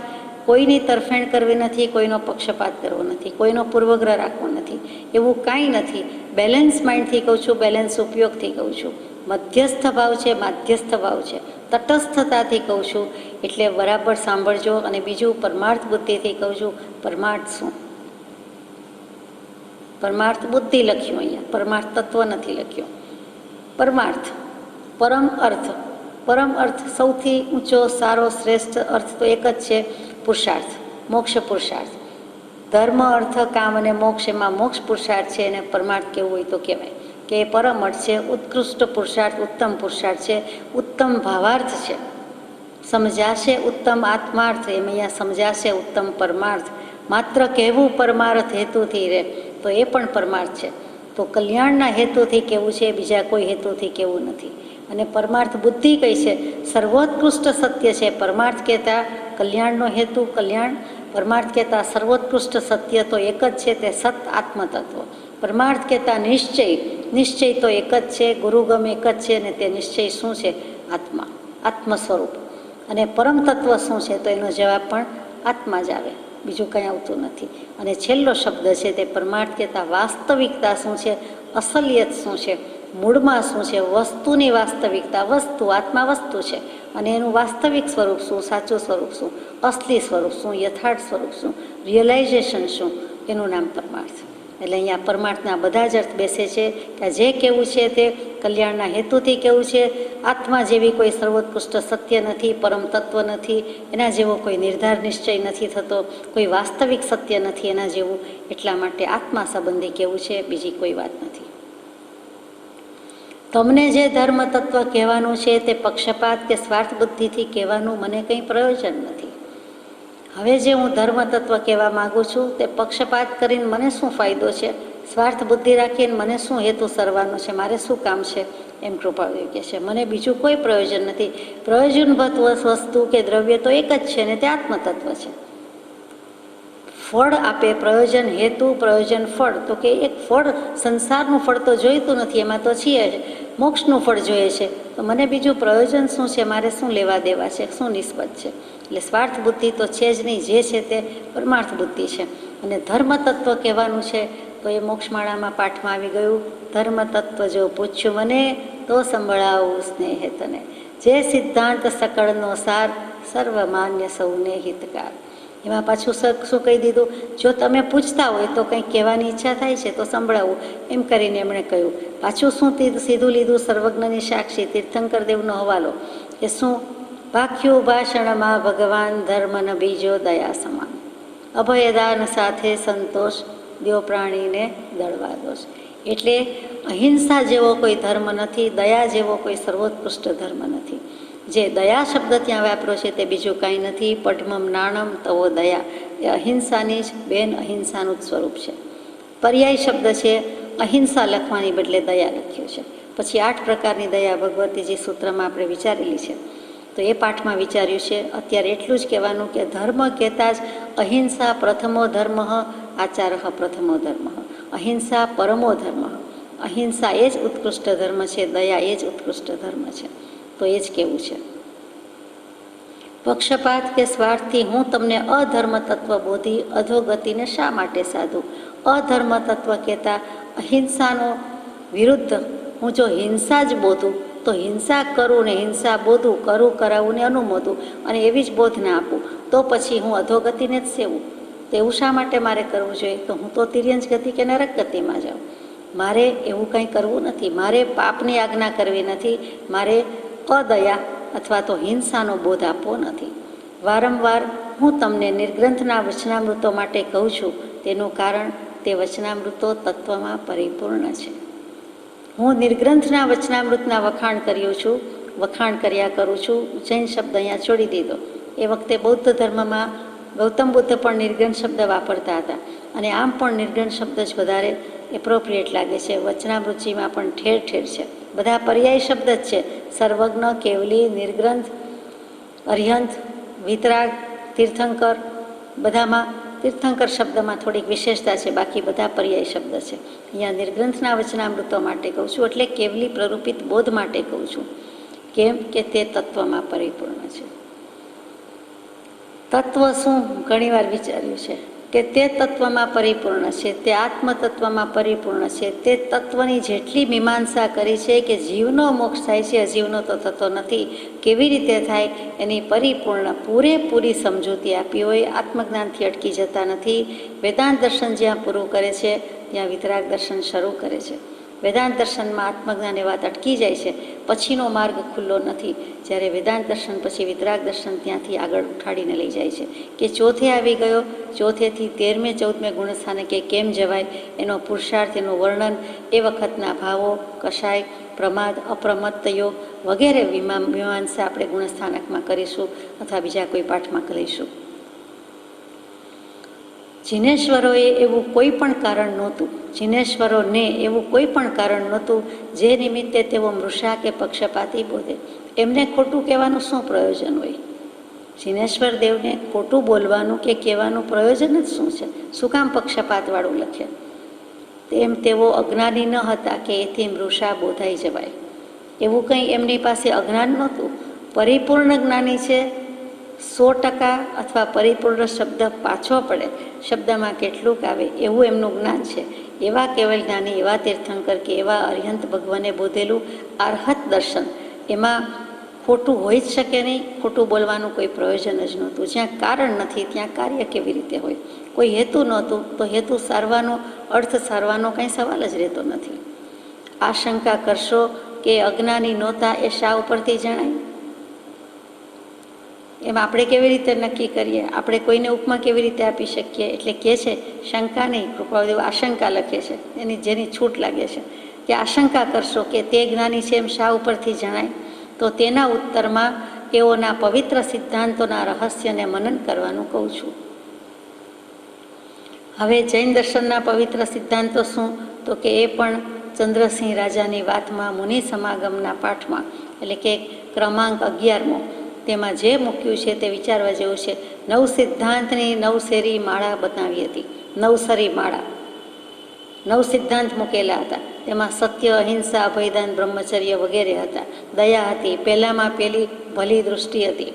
કોઈની તરફેણ કરવી નથી, કોઈનો પક્ષપાત કરવો નથી, કોઈનો પૂર્વગ્રહ રાખવો નથી, એવું કાંઈ નથી. બેલેન્સ માઇન્ડથી કહું છું, બેલેન્સ ઉપયોગથી કહું છું. મધ્યસ્થ ભાવ છે, માધ્યસ્થ ભાવ છે, તટસ્થતાથી કહું છું. એટલે બરાબર સાંભળજો. અને બીજું પરમાર્થ બુદ્ધિથી કહું છું. પરમાર્થ શું? પરમાર્થ બુદ્ધિ લખ્યું, અહીંયા પરમાર્થ તત્વ નથી લખ્યું. પરમાર્થ પરમ અર્થ. પરમ અર્થ સૌથી ઊંચો, સારો, શ્રેષ્ઠ અર્થ તો એક જ છે, પુરુષાર્થ, મોક્ષ પુરુષાર્થ. ધર્મ અર્થ કામ અને મોક્ષ, એમાં મોક્ષ પુરુષાર્થ છે એને પરમાર્થ કેવું હોય તો કહેવાય કે એ પરમ અર્થ છે, ઉત્કૃષ્ટ પુરુષાર્થ, ઉત્તમ પુરુષાર્થ છે, ઉત્તમ ભાવાર્થ છે. સમજાશે ઉત્તમ આત્માર્થ, એમ અહીંયા સમજાશે ઉત્તમ પરમાર્થ. માત્ર કહેવું પરમાર્થ હેતુથી રહે તો એ પણ પરમાર્થ છે. તો કલ્યાણના હેતુથી કેવું છે, બીજા કોઈ હેતુથી કેવું નથી. અને પરમાર્થ બુદ્ધિ કઈ છે, સર્વોત્કૃષ્ટ સત્ય છે. પરમાર્થ કહેતા કલ્યાણનો હેતુ કલ્યાણ, પરમાર્થ કહેતા સર્વોત્કૃષ્ટ સત્ય તો એક જ છે, તે સત આત્મતત્વ. પરમાર્થ કહેતા નિશ્ચય, નિશ્ચય તો એક જ છે, ગુરુગમ એક જ છે, અને તે નિશ્ચય શું છે, આત્મા, આત્મ સ્વરૂપ. અને પરમ તત્વ શું છે, તો એનો જવાબ પણ આત્મા જ આવે, બીજું કંઈ આવતું નથી. અને છેલ્લો શબ્દ છે તે પરમાર્થ કહેતા વાસ્તવિકતા શું છે, અસલિયત શું છે, મૂળમાં શું છે, વસ્તુની વાસ્તવિકતા. વસ્તુ, આત્મા વસ્તુ છે, અને એનું વાસ્તવિક સ્વરૂપ શું, સાચું સ્વરૂપ શું, અસલી સ્વરૂપ શું, યથાર્થ સ્વરૂપ શું, રિયલાઇઝેશન શું, એનું નામ પરમાર્થ. એટલે અહીંયા પરમાર્થના બધા જ અર્થ બેસે છે કે જે કેવું છે તે કલ્યાણના હેતુથી કેવું છે. આત્મા જેવી કોઈ સર્વોત્કૃષ્ટ સત્ય નથી, પરમ તત્વ નથી, એના જેવો કોઈ નિર્ધાર નિશ્ચય નથી થતો, કોઈ વાસ્તવિક સત્ય નથી એના જેવું. એટલા માટે આત્મા સંબંધી કેવું છે, બીજી કોઈ વાત નથી. તમને જે ધર્મ તત્વ કહેવાનું છે તે પક્ષપાત કે સ્વાર્થ બુદ્ધિથી કહેવાનું મને કંઈ પ્રયોજન નથી. હવે જે હું ધર્મ તત્વ કહેવા માગું છું તે પક્ષપાત કરીને મને શું ફાયદો છે, સ્વાર્થ બુદ્ધિ રાખીને મને શું હેતુ સરવાનો છે, મારે શું કામ છે, એમ કૃપાળુ કહે છે. મને બીજું કોઈ પ્રયોજન નથી. પ્રયોજનભૂત વસ્તુ કે દ્રવ્ય તો એક જ છે ને તે આત્મતત્વ છે. ફળ આપે, પ્રયોજન હેતુ, પ્રયોજન ફળ, તો કે એક ફળ, સંસારનું ફળ તો જોઈતું નથી, એમાં તો છીએ જ, મોક્ષનું ફળ જોઈએ છે. તો મને બીજું પ્રયોજન શું છે, મારે શું લેવા દેવા છે, શું નિસ્બત છે. એટલે સ્વાર્થ બુદ્ધિ તો છે જ નહીં, જે છે તે પરમાર્થ બુદ્ધિ છે. અને ધર્મ તત્વ કહેવાનું છે તો એ મોક્ષમાળામાં પાઠમાં આવી ગયું. ધર્મ તત્વ જો પૂછ્યું મને તો સંભળાવું સ્નેહે તને, જે સિદ્ધાંત સકળનો સાર, સર્વમાન્ય સૌને હિતકાર. એમાં પાછું શું કહી દીધું, જો તમે પૂછતા હોય તો કંઈક કહેવાની ઈચ્છા થાય છે તો સંભળાવું, એમ કરીને એમણે કહ્યું. પાછું શું સીધું લીધું, સર્વજ્ઞની સાક્ષી તીર્થંકર દેવનો હવાલો, કે શું ભાખ્યું ભાષણમાં ભગવાન ધર્મનો બીજો દયા સમાન, અભયદાન સાથે સંતોષ, દેવ પ્રાણીને દળવા દોષ. એટલે અહિંસા જેવો કોઈ ધર્મ નથી, દયા જેવો કોઈ સર્વોત્કૃષ્ટ ધર્મ નથી. જે દયા શબ્દ ત્યાં વાપરો છે તે બીજું કાંઈ નથી. પઢમમ નાણમ તવો દયા, એ અહિંસાની જ બેન અહિંસાનું જ સ્વરૂપ છે. પર્યાય શબ્દ છે, અહિંસા લખવાની બદલે દયા લખ્યું છે. પછી 8 પ્રકારની દયા ભગવતીજી સૂત્રમાં આપણે વિચારેલી છે, તો એ પાઠમાં વિચાર્યું છે. અત્યારે એટલું જ કહેવાનું કે ધર્મ કહેતા જ અહિંસા પ્રથમો ધર્મ, આચારઃ પ્રથમો ધર્મ, અહિંસા પરમો ધર્મ, અહિંસા એ જ ઉત્કૃષ્ટ ધર્મ છે, દયા એ જ ઉત્કૃષ્ટ ધર્મ છે. તો એ જ કેવું છે. પક્ષપાત કે સ્વાર્થથી હું તમને અધર્મ તત્વ બોધી, અધોગતિને શા માટે સાધું. અધર્મ તત્વ કહેતા અહિંસાનો વિરુદ્ધ હું જો હિંસા જ બોધું તો હિંસા કરું ને હિંસા બોધું, કરું કરાવું ને અનુમોદું અને એવી જ બોધ ના આપું તો પછી હું અધોગતિને જ સેવું. તો એવું શા માટે મારે કરવું જોઈએ, તો હું તો તિર્યંજ ગતિ કે નરક ગતિમાં જાઉં. મારે એવું કંઈ કરવું નથી, મારે પાપની આજ્ઞા કરવી નથી, મારે અદયા અથવા તો હિંસાનો બોધ આપવો નથી. વારંવાર હું તમને નિર્ગ્રંથના વચનામૃતો માટે કહું છું, તેનું કારણ તે વચનામૃતો તત્વમાં પરિપૂર્ણ છે. હું નિર્ગ્રંથના વચનામૃતના વખાણ કર્યા કરું છું. જૈન શબ્દ અહીંયા છોડી દીધો. એ વખતે બૌદ્ધ ધર્મમાં ગૌતમ બુદ્ધ પણ નિર્ગ્રંથ શબ્દ વાપરતા હતા, અને આમ પણ નિર્ગ્રંથ શબ્દ જ વધારે એપ્રોપ્રિએટ લાગે છે. વચનામૃતિમાં પણ ઠેર ઠેર છે, બધા પર્યાય શબ્દ જ છે. સર્વજ્ઞ, કેવલી, નિર્ગ્રંથ, અર્યંત, વિતરાગ, તીર્થંકર, બધામાં તીર્થંકર શબ્દમાં થોડીક વિશેષતા છે, બાકી બધા પર્યાય શબ્દ છે. અહીંયા નિર્ગ્રંથના વચનામૃતો માટે કહું છું, એટલે કેવલી પ્રરૂપિત બોધ માટે કહું છું. કેમ કે તે તત્વમાં પરિપૂર્ણ છે. તત્વ શું ઘણીવાર વિચાર્યું છે કે તે તત્વમાં પરિપૂર્ણ છે, તે આત્મતત્વમાં પરિપૂર્ણ છે. તે તત્વની જેટલી મીમાંસા કરી છે કે જીવનો મોક્ષ થાય છે, અજીવનો તો થતો નથી, કેવી રીતે થાય એની પરિપૂર્ણ પૂરેપૂરી સમજૂતી આપી હોય. આત્મજ્ઞાનથી અટકી જતા નથી. વેદાંત દર્શન જ્યાં પૂરું કરે છે ત્યાં વિતરાગ દર્શન શરૂ કરે છે. વેદાંત દર્શનમાં આત્મજ્ઞાન એ વાત અટકી જાય છે, પછીનો માર્ગ ખુલ્લો નથી. જ્યારે વેદાંત દર્શન પછી વિતરાગ દર્શન ત્યાંથી આગળ ઉઠાડીને લઈ જાય છે કે ચોથે આવી ગયો, ચોથેથી 13મે 14મે ગુણસ્થાને કે કેમ જવાય, એનો પુરુષાર્થ, એનું વર્ણન, એ વખતના ભાવો, કશાય, પ્રમાદ, અપ્રમત્તયો વગેરે મીમાંસા આપણે ગુણસ્થાનકમાં કરીશું અથવા બીજા કોઈ પાઠમાં કરીશું. જિનેશ્વરોએ એવું કોઈ પણ કારણ નહોતું, જિનેશ્વરોને એવું કોઈ પણ કારણ નહોતું જે નિમિત્તે તેઓ મૃષા કે પક્ષપાતી બોલે. એમને ખોટું કહેવાનું શું પ્રયોજન હોય? જિનેશ્વર દેવને ખોટું બોલવાનું કે કહેવાનું પ્રયોજન જ શું છે? શું કામ પક્ષપાતવાળું લખે? તેમ તેઓ અજ્ઞાની ન હતા કે એથી મૃષા બોધાઈ જવાય. એવું કંઈ એમની પાસે અજ્ઞાન નહોતું. પરિપૂર્ણ જ્ઞાની છે, 100% અથવા પરિપૂર્ણ શબ્દ પાછો પડે, શબ્દમાં કેટલુંક આવે એવું એમનું જ્ઞાન છે. એવા કેવલ જ્ઞાની, એવા તીર્થંકર કે એવા અરિહંત ભગવાને બોધેલું અર્હત દર્શન, એમાં ખોટું હોઈ જ શકે નહીં. ખોટું બોલવાનું કોઈ પ્રયોજન જ નહોતું. જ્યાં કારણ નથી ત્યાં કાર્ય કેવી રીતે હોય? કોઈ હેતુ નહોતું તો હેતુ સારવાનો, અર્થ સારવાનો કંઈ સવાલ જ રહેતો નથી. આશંકા કરશો કે અજ્ઞાની નહોતા એ શા ઉપરથી જણાય? એમ આપણે કેવી રીતે નક્કી કરીએ? આપણે કોઈને ઉપમા કેવી રીતે આપી શકીએ? એટલે કહે છે શંકા નહીં, કૃપાળુદેવ આશંકા લખે છે, જેની છૂટ લાગે છે કે આશંકા કરશો કે તે જ્ઞાની છે એમ શા ઉપરથી જણાય? તો તેના ઉત્તરમાં એઓના પવિત્ર સિદ્ધાંતોના રહસ્યને મનન કરવાનું કહું છું. હવે જૈન દર્શનના પવિત્ર સિદ્ધાંતો શું? તો કે એ પણ ચંદ્રસિંહ રાજાની વાતમાં મુનિ સમાગમના પાઠમાં, એટલે કે ક્રમાંક 11મો, તેમાં જે મૂક્યું છે તે વિચારવા જેવું છે. 9 સિદ્ધાંતની 9 શેરી માળા બનાવી હતી. 9 સરી માળા, 9 સિદ્ધાંત મૂકેલા હતા. તેમાં સત્ય, અહિંસા, અભયદાન, બ્રહ્મચર્ય વગેરે હતા. દયા હતી. પહેલામાં પેલી ભલી દૃષ્ટિ હતી.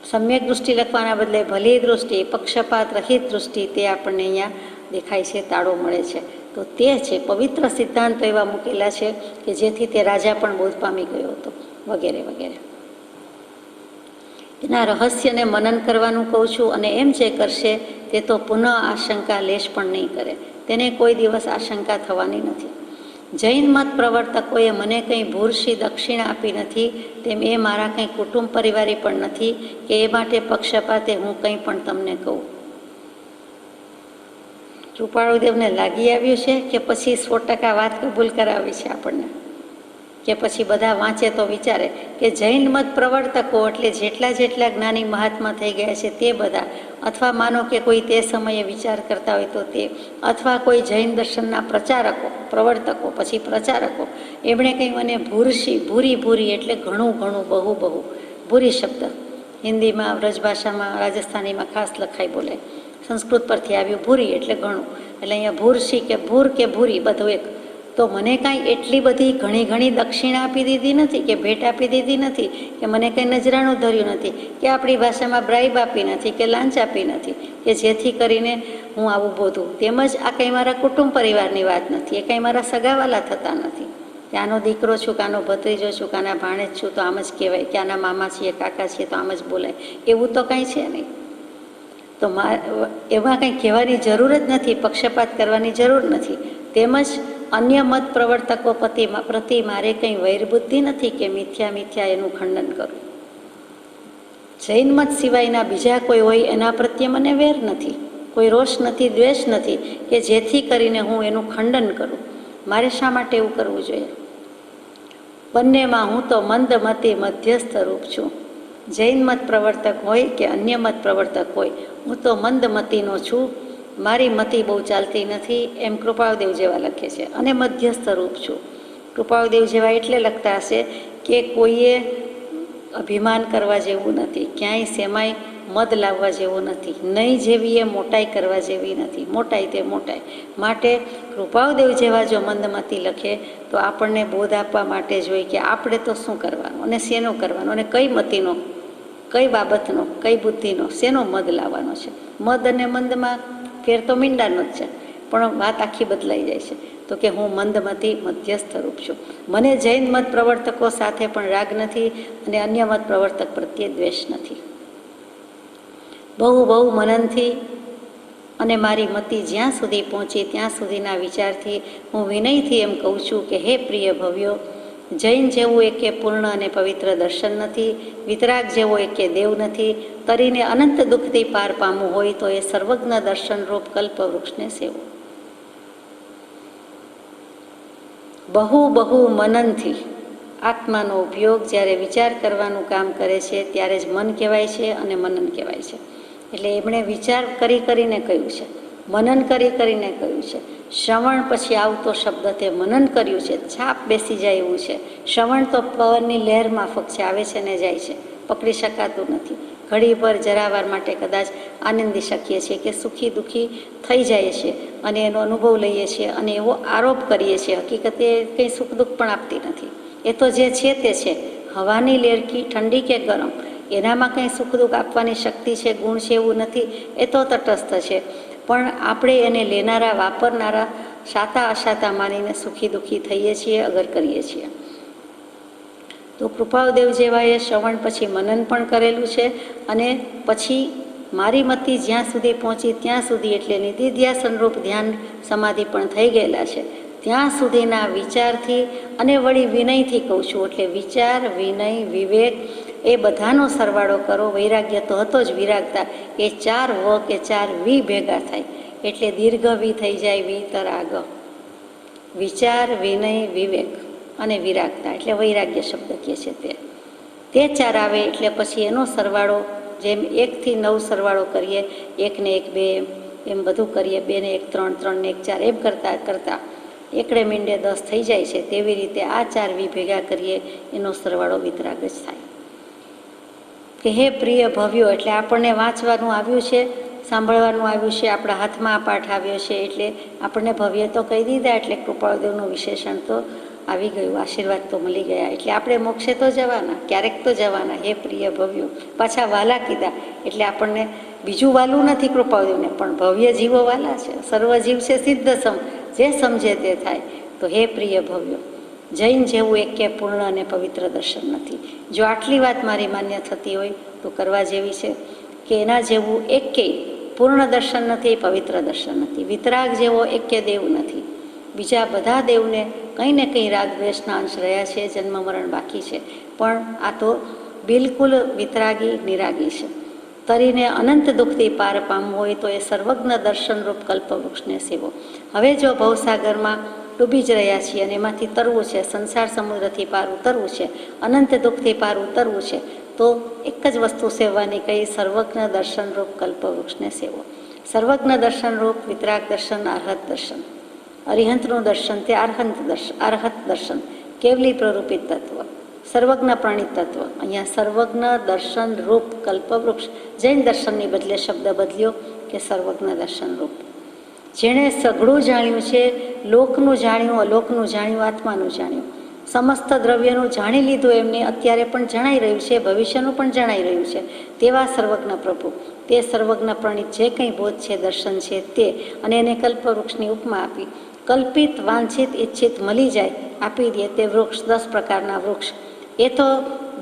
સમ્યક દૃષ્ટિ લખવાના બદલે ભલી દૃષ્ટિ, પક્ષપાત રહિત દૃષ્ટિ, તે આપણને અહીંયા દેખાય છે, તાળો મળે છે. તો તે છે પવિત્ર સિદ્ધાંતો એવા મૂકેલા છે કે જેથી તે રાજા પણ બોધ પામી ગયો હતો વગેરે વગેરે. એના રહસ્યને મનન કરવાનું કહું છું. અને એમ જે કરશે તે તો પુનઃ આશંકા લેશ પણ નહીં કરે. તેને કોઈ દિવસ આશંકા થવાની નથી. જૈન મત પ્રવર્તકોએ મને કંઈ ભૂરશી દક્ષિણા આપી નથી, તેમ એ મારા કંઈ કુટુંબ પરિવારી પણ નથી કે એ માટે પક્ષપાતે હું કંઈ પણ તમને કહું. કૃપાળુદેવને લાગી આવ્યું છે કે પછી 100% વાત કબૂલ કરાવી છે આપણને? કે પછી બધા વાંચે તો વિચારે કે જૈન મત પ્રવર્તકો એટલે જેટલા જેટલા જ્ઞાની મહાત્મા થઈ ગયા છે તે બધા, અથવા માનો કે કોઈ તે સમયે વિચાર કરતા હોય તો તે, અથવા કોઈ જૈન દર્શનના પ્રચારકો, પ્રવર્તકો, પછી પ્રચારકો, એમણે કંઈ મને ભૂરશી, ભૂરી ભૂરી એટલે ઘણું ઘણું, બહુ બહુ, ભૂરી શબ્દ હિન્દીમાં, વ્રજભાષામાં, રાજસ્થાનીમાં ખાસ લખાઈ બોલે. સંસ્કૃત પરથી આવ્યું ભૂરી એટલે ઘણું, એટલે અહીંયા ભૂરશી કે ભૂરી બધું એક. તો મને કાંઈ એટલી બધી ઘણી ઘણી દક્ષિણા આપી દીધી નથી, કે ભેટ આપી દીધી નથી, કે મને કંઈ નજરાણું ધર્યું નથી, કે આપણી ભાષામાં બ્રાઇબ આપી નથી, કે લાંચ આપી નથી, કે જેથી કરીને હું આવું બોધું. તેમજ આ કંઈ મારા કુટુંબ પરિવારની વાત નથી, એ કંઈ મારા સગાવાલા થતા નથી. કે આનો દીકરો છું, કે આનો ભત્રીજો છું, કે આના ભાણેજ છું તો આમ જ કહેવાય, કે આના મામા છીએ, કાકા છીએ તો આમ જ બોલાય, એવું તો કાંઈ છે નહીં. તો એમાં કંઈ કહેવાની જરૂર જ નથી, પક્ષપાત કરવાની જરૂર નથી. તેમજ અન્ય મત પ્રવર્તકો પ્રતિ મારે કંઈ વૈરબુદ્ધિ નથી કે મિથ્યા મિથ્યા એનું ખંડન કરું. જૈન મત સિવાયના બીજા કોઈ હોય એના પ્રત્યે મને વેર નથી, કોઈ રોષ નથી, દ્વેષ નથી કે જેથી કરીને હું એનું ખંડન કરું. મારે શા માટે એવું કરવું જોઈએ? બંનેમાં હું તો મંદમતી મધ્યસ્થ રૂપ છું. જૈન મત પ્રવર્તક હોય કે અન્ય મત પ્રવર્તક હોય, હું તો મંદમતીનો છું. મારી મતી બહુ ચાલતી નથી, એમ કૃપાળુદેવ જેવા લખે છે. અને મધ્યસ્થ રૂપ છું. કૃપાળુદેવ જેવા એટલે લખતા હશે કે કોઈએ અભિમાન કરવા જેવું નથી, ક્યાંય સેમાય મદ લાવવા જેવું નથી, નહીં જેવી એ મોટાઈ કરવા જેવી નથી, મોટાઈ તે મોટાઈ. માટે કૃપાળુદેવ જેવા જો મંદમતી લખે તો આપણને બોધ આપવા માટે જ હોય કે આપણે તો શું કરવાનું અને શેનો કરવાનો, અને કઈ મતીનો, કઈ બાબતનો, કઈ બુદ્ધિનો, શેનો મદ લાવવાનો છે. મદ અને મંદમાં ફેર તો મીંડાનો જ છે, પણ વાત આખી બદલાઈ જાય છે. તો કે હું મંદમતી મધ્યસ્થ રૂપ છું. મને જૈન મત પ્રવર્તકો સાથે પણ રાગ નથી અને અન્ય મત પ્રવર્તક પ્રત્યે દ્વેષ નથી. બહુ બહુ મનનથી અને મારી મતિ જ્યાં સુધી પહોંચી ત્યાં સુધીના વિચારથી હું વિનયથી એમ કહું છું કે હે પ્રિય ભવ્યો, જૈન જેવું એકે પૂર્ણ અને પવિત્ર દર્શન નથી, વિતરાગ જેવો એકે દેવ નથી, તરીને અનંત દુઃખથી પાર પામવું હોય તો એ સર્વજ્ઞ દર્શનરૂપ કલ્પવૃક્ષને સેવો. બહુ મનનથી આત્માનો ઉપયોગ જ્યારે વિચાર કરવાનું કામ કરે છે ત્યારે જ મન કહેવાય છે અને મનન કહેવાય છે. એટલે એમણે વિચાર કરીને કહ્યું છે, મનન કરીને કહ્યું છે. શ્રવણ પછી આવતો શબ્દ તે મનન કર્યું છે, છાપ બેસી જાય એવું છે. શ્રવણ તો પવનની લહેર માફક છે, આવે છે ને જાય છે, પકડી શકાતું નથી. ઘડી પર જરાવાર માટે કદાચ આનંદી શકીએ છીએ કે સુખી દુઃખી થઈ જાય છે અને એનો અનુભવ લઈએ છીએ અને એવો આરોપ કરીએ છીએ. હકીકતે કંઈ સુખ દુઃખ પણ આપતી નથી. એ તો જે છે તે છે. હવાની લેરકી ઠંડી કે ગરમ, એનામાં કંઈ સુખ દુઃખ આપવાની શક્તિ છે, ગુણ છે એવું નથી. એ તો તટસ્થ છે. પણ આપણે એને લેનારા, વાપરનારા સાતા અસાતા માનીને સુખી દુઃખી થઈએ છીએ, અગર કરીએ છીએ. તો કૃપાળદેવ જેવાએ શ્રવણ પછી મનન પણ કરેલું છે અને પછી મારી મતિ જ્યાં સુધી પહોંચી ત્યાં સુધી એટલે નિધિધ્યાસનરૂપ ધ્યાન સમાધિ પણ થઈ ગયેલા છે. ત્યાં સુધીના વિચારથી અને વળી વિનયથી કહું છું. એટલે વિચાર, વિનય, વિવેક એ બધાનો સરવાળો કરો. વૈરાગ્ય તો હતો જ, વિરાગતા. એ 4 વ કે 4 વી ભેગા થાય એટલે દીર્ઘ વી થઈ જાય, વિતરાગ. વિચાર, વિનય, વિવેક અને વિરાગતા એટલે વૈરાગ્ય શબ્દ કહે છે તે 4 આવે એટલે પછી એનો સરવાળો, જેમ 1 થી 9 સરવાળો કરીએ, 1 ને 1 2 એમ બધું કરીએ, 2 ને 1 3, 3 ને 1 4 એમ કરતાં એકડે મીંડે 10 થઈ જાય છે. તેવી રીતે આ 4 વી ભેગા કરીએ એનો સરવાળો વિતરાગ જ થાય. કે હે પ્રિય ભવ્યો, એટલે આપણને વાંચવાનું આવ્યું છે, સાંભળવાનું આવ્યું છે, આપણા હાથમાં આ પાઠ આવ્યો છે એટલે આપણને ભવ્ય તો કહી દીધા, એટલે કૃપાળદેવનું વિશેષણ તો આવી ગયું, આશીર્વાદ તો મળી ગયા. એટલે આપણે મોક્ષે તો જવાના, ક્યારેક તો જવાના. હે પ્રિય ભવ્યો, પાછા વાલા કીધા એટલે આપણને બીજું વાલું નથી કૃપાળદેવને, પણ ભવ્ય જીવો વાલા છે. સર્વ જીવ છે સિદ્ધ સમ, જે સમજે તે થાય. તો હે પ્રિય ભવ્યો, જૈન જેવું એકે પૂર્ણ અને પવિત્ર દર્શન નથી. જો આટલી વાત મારી માન્ય થતી હોય તો કરવા જેવી છે કે એના જેવું એકેય પૂર્ણ દર્શન નથી, પવિત્ર દર્શન નથી. વિતરાગ જેવો એકે દેવ નથી. બીજા બધા દેવને કંઈ ને કંઈ રાગ દ્વેષના અંશ રહ્યા છે, જન્મ મરણ બાકી છે, પણ આ તો બિલકુલ વિતરાગી નિરાગી છે. તરીને અનંત દુઃખથી પાર પામવું હોય તો એ સર્વજ્ઞ દર્શનરૂપ કલ્પવૃક્ષને સેવો. હવે જો ભવસાગરમાં ડૂબી જ રહ્યા છીએ અને એમાંથી તરવું છે, સંસાર સમુદ્રથી પાર ઉતરવું છે, અનંત દુઃખથી પાર ઉતરવું છે, તો એક જ વસ્તુ સેવવાની કહી, સર્વજ્ઞ દર્શનરૂપ કલ્પવૃક્ષને સેવો. સર્વજ્ઞ દર્શનરૂપ વિતરાગ દર્શન, અર્હત દર્શન. અરિહંતનું દર્શન તે અર્હત દર્શન, કેવલી પ્રરૂપિત તત્વ, સર્વજ્ઞ પ્રણિત તત્વ. અહીંયા સર્વજ્ઞ દર્શન રૂપ કલ્પવૃક્ષ, જૈન દર્શનની બદલે શબ્દ બદલ્યો કે સર્વજ્ઞ દર્શન રૂપ. જેણે સઘળું જાણ્યું છે, લોકનું જાણ્યું, અલોકનું જાણ્યું, આત્માનું જાણ્યું, સમસ્ત દ્રવ્યનું જાણી લીધું એમને, અત્યારે પણ જણાઈ રહ્યું છે, ભવિષ્યનું પણ જણાઈ રહ્યું છે, તેવા સર્વજ્ઞ પ્રભુ, તે સર્વજ્ઞ પ્રણિત જે કંઈ બોધ છે, દર્શન છે તે, અને એને કલ્પવૃક્ષની ઉપમા આપી. કલ્પિત, વાંછિત, ઈચ્છિત મળી જાય, આપી દે તે વૃક્ષ, 10 પ્રકારના વૃક્ષ. એ તો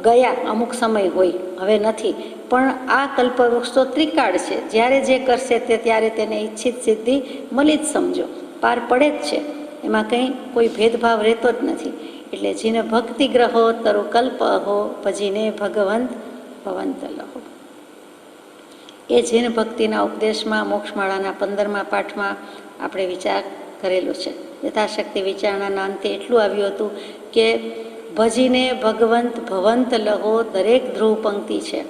ગયા, અમુક સમય હોય, હવે નથી. પણ આ કલ્પવૃક્ષ તો ત્રિકાળ છે, જ્યારે જે કરશે તે ત્યારે તેને ઈચ્છિત સિદ્ધિ મળી જ સમજો, પાર પડે જ છે. એમાં કંઈ કોઈ ભેદભાવ રહેતો જ નથી. એટલે જેને ભક્તિ ગ્રહો તરુ કલ્પ અહો, ભજીને ભગવંત ભવંત લહો. એ જૈન ભક્તિના ઉપદેશમાં મોક્ષમાળાના 15મા પાઠમાં આપણે વિચાર કરેલો છે. યથાશક્તિ વિચારણાના અંતે એટલું આવ્યું હતું કે ભજીને ભગવંત ભવંત લહો દરેક ધ્રુવ પંક્તિ છે.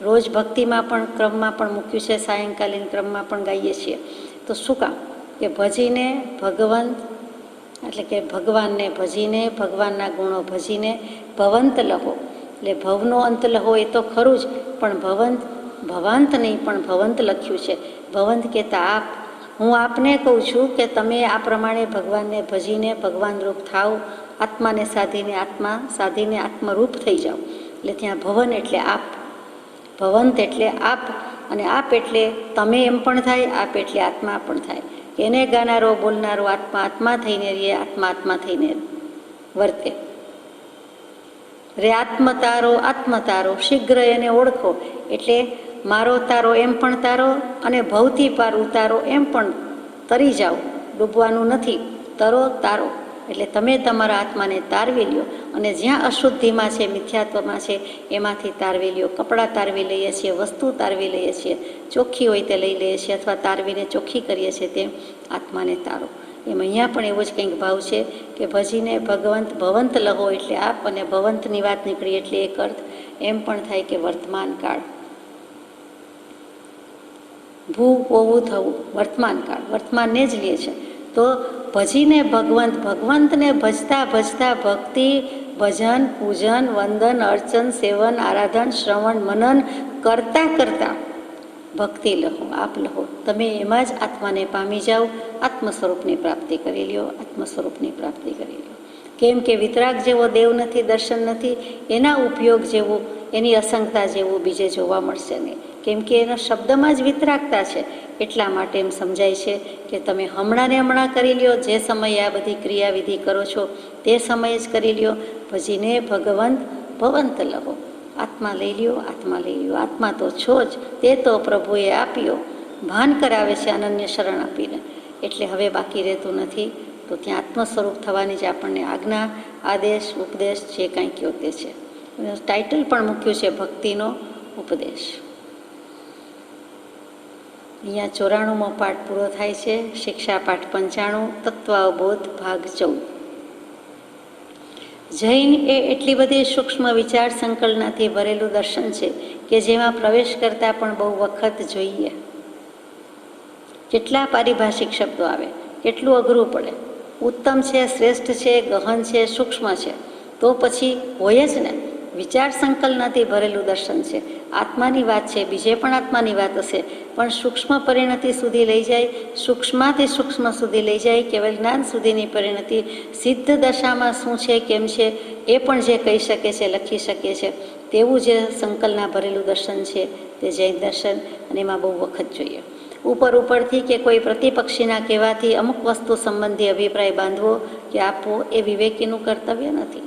રોજ ભક્તિમાં પણ ક્રમમાં પણ મૂક્યું છે, સાયંકાલીન ક્રમમાં પણ ગાઈએ છીએ. તો શું કામ કે ભજીને ભગવંત એટલે કે ભગવાનને ભજીને, ભગવાનના ગુણો ભજીને, ભવંત લહો એટલે ભવનો અંત લહો એ તો ખરું જ, પણ ભવંત ભવાંત નહીં પણ ભવંત લખ્યું છે. ભવંત કહેતા આપ, હું આપને કહું છું કે તમે આ પ્રમાણે ભગવાનને ભજીને ભગવાન રૂપ થાવ, આત્માને સાધીને આત્મા સાધીને આત્મરૂપ થઈ જાઓ. એટલે ત્યાં ભવન એટલે આપ, ભવંત એટલે આપ, અને આપ એટલે તમે એમ પણ થાય, આપ એટલે આત્મા પણ થાય. એને ગાનારો બોલનારો આત્મા આત્મા થઈને રહે, આત્મા આત્મા થઈને વર્તે. રે આત્મતારો આત્મતારો, શીઘ્ર એને ઓળખો. એટલે મારો તારો એમ પણ તારો, અને ભવથી પાર ઉતારો એમ પણ તરી જાઓ. ડૂબવાનું નથી, તરો તારો. એટલે તમે તમારા આત્માને તારવી લ્યો, અને જ્યાં અશુદ્ધિમાં છે, મિથ્યાત્વમાં છે, એમાંથી તારવી લ્યો. કપડાં તારવી લઈએ છીએ, વસ્તુ તારવી લઈએ છીએ, ચોખ્ખી હોય તે લઈ લઈએ છીએ, અથવા તારવીને ચોખ્ખી કરીએ છીએ, તેમ આત્માને તારો. એમ અહીંયા પણ એવો જ કંઈક ભાવ છે કે ભજીને ભગવંત ભવંત લહો એટલે આપ, અને ભવંતની વાત નીકળી એટલે એક અર્થ એમ પણ થાય કે વર્તમાન કાળ. ભૂ હોવું થવું, વર્તમાન કાળ, વર્તમાનને જ લે છે. તો ભજીને ભગવંત, ભગવંતને ભજતા ભજતા ભક્તિ, ભજન, પૂજન, વંદન, અર્ચન, સેવન, આરાધન, શ્રવણ, મનન કરતા કરતા ભક્તિ લહો, આપ લહો. તમે એમાં જ આત્માને પામી જાઓ, આત્મ સ્વરૂપની પ્રાપ્તિ કરી લ્યો, આત્મ સ્વરૂપની પ્રાપ્તિ કરી લ્યો. કેમ કે વિતરાગ જેવો દેવ નથી, દર્શન નથી, એના ઉપયોગ જેવું, એની અસંગતા જેવું બીજે જોવા મળશે નહીં. કેમ કે એના શબ્દમાં જ વિતરાગતા છે. એટલા માટે એમ સમજાય છે કે તમે હમણાં ને હમણાં કરી લ્યો, જે સમયે આ બધી ક્રિયાવિધિ કરો છો તે સમયે જ કરી લ્યો. ભજીને ભગવંત ભવંત લહો, આત્મા લઈ લ્યો, આત્મા લઈ લ્યો. આત્મા તો છો જ, તે તો પ્રભુએ આપ્યો. ભાન કરાવે છે અનન્ય શરણ આપીને. એટલે હવે બાકી રહેતું નથી. તો ત્યાં આત્મ સ્વરૂપ થવાની જ આપણને આજ્ઞા, આદેશ, ઉપદેશ જે કાંઈ કહો તે છે. ટાઇટલ પણ મૂક્યું છે ભક્તિનો ઉપદેશ. અહીંયા 94મો પાઠ પૂરો થાય છે. શિક્ષા પાઠ 95, તત્વાવબોધ ભાગ 14. જૈન એ એટલી બધી સૂક્ષ્મ વિચાર સંકલનથી ભરેલું દર્શન છે કે જેમાં પ્રવેશ કરતાં પણ બહુ વખત જોઈએ. કેટલા પારિભાષિક શબ્દો આવે, કેટલું અઘરું પડે. ઉત્તમ છે, શ્રેષ્ઠ છે, ગહન છે, સૂક્ષ્મ છે, તો પછી હોય જ ને. વિચાર સંકલનથી ભરેલું દર્શન છે. આત્માની વાત છે, બીજે પણ આત્માની વાત હશે, પણ સૂક્ષ્મ પરિણતિ સુધી લઈ જાય, સૂક્ષ્મથી સૂક્ષ્મ સુધી લઈ જાય, કેવલ જ્ઞાન સુધીની પરિણતિ. સિદ્ધ દશામાં શું છે, કેમ છે, એ પણ જે કહી શકે છે, લખી શકે છે, તેવું જે સંકલના ભરેલું દર્શન છે તે જૈન દર્શન. અને એમાં બહુ વખત જોઈએ. ઉપરથી કે કોઈ પ્રતિપક્ષીના કહેવાથી અમુક વસ્તુ સંબંધી અભિપ્રાય બાંધવો કે આપવો એ વિવેકીનું કર્તવ્ય નથી.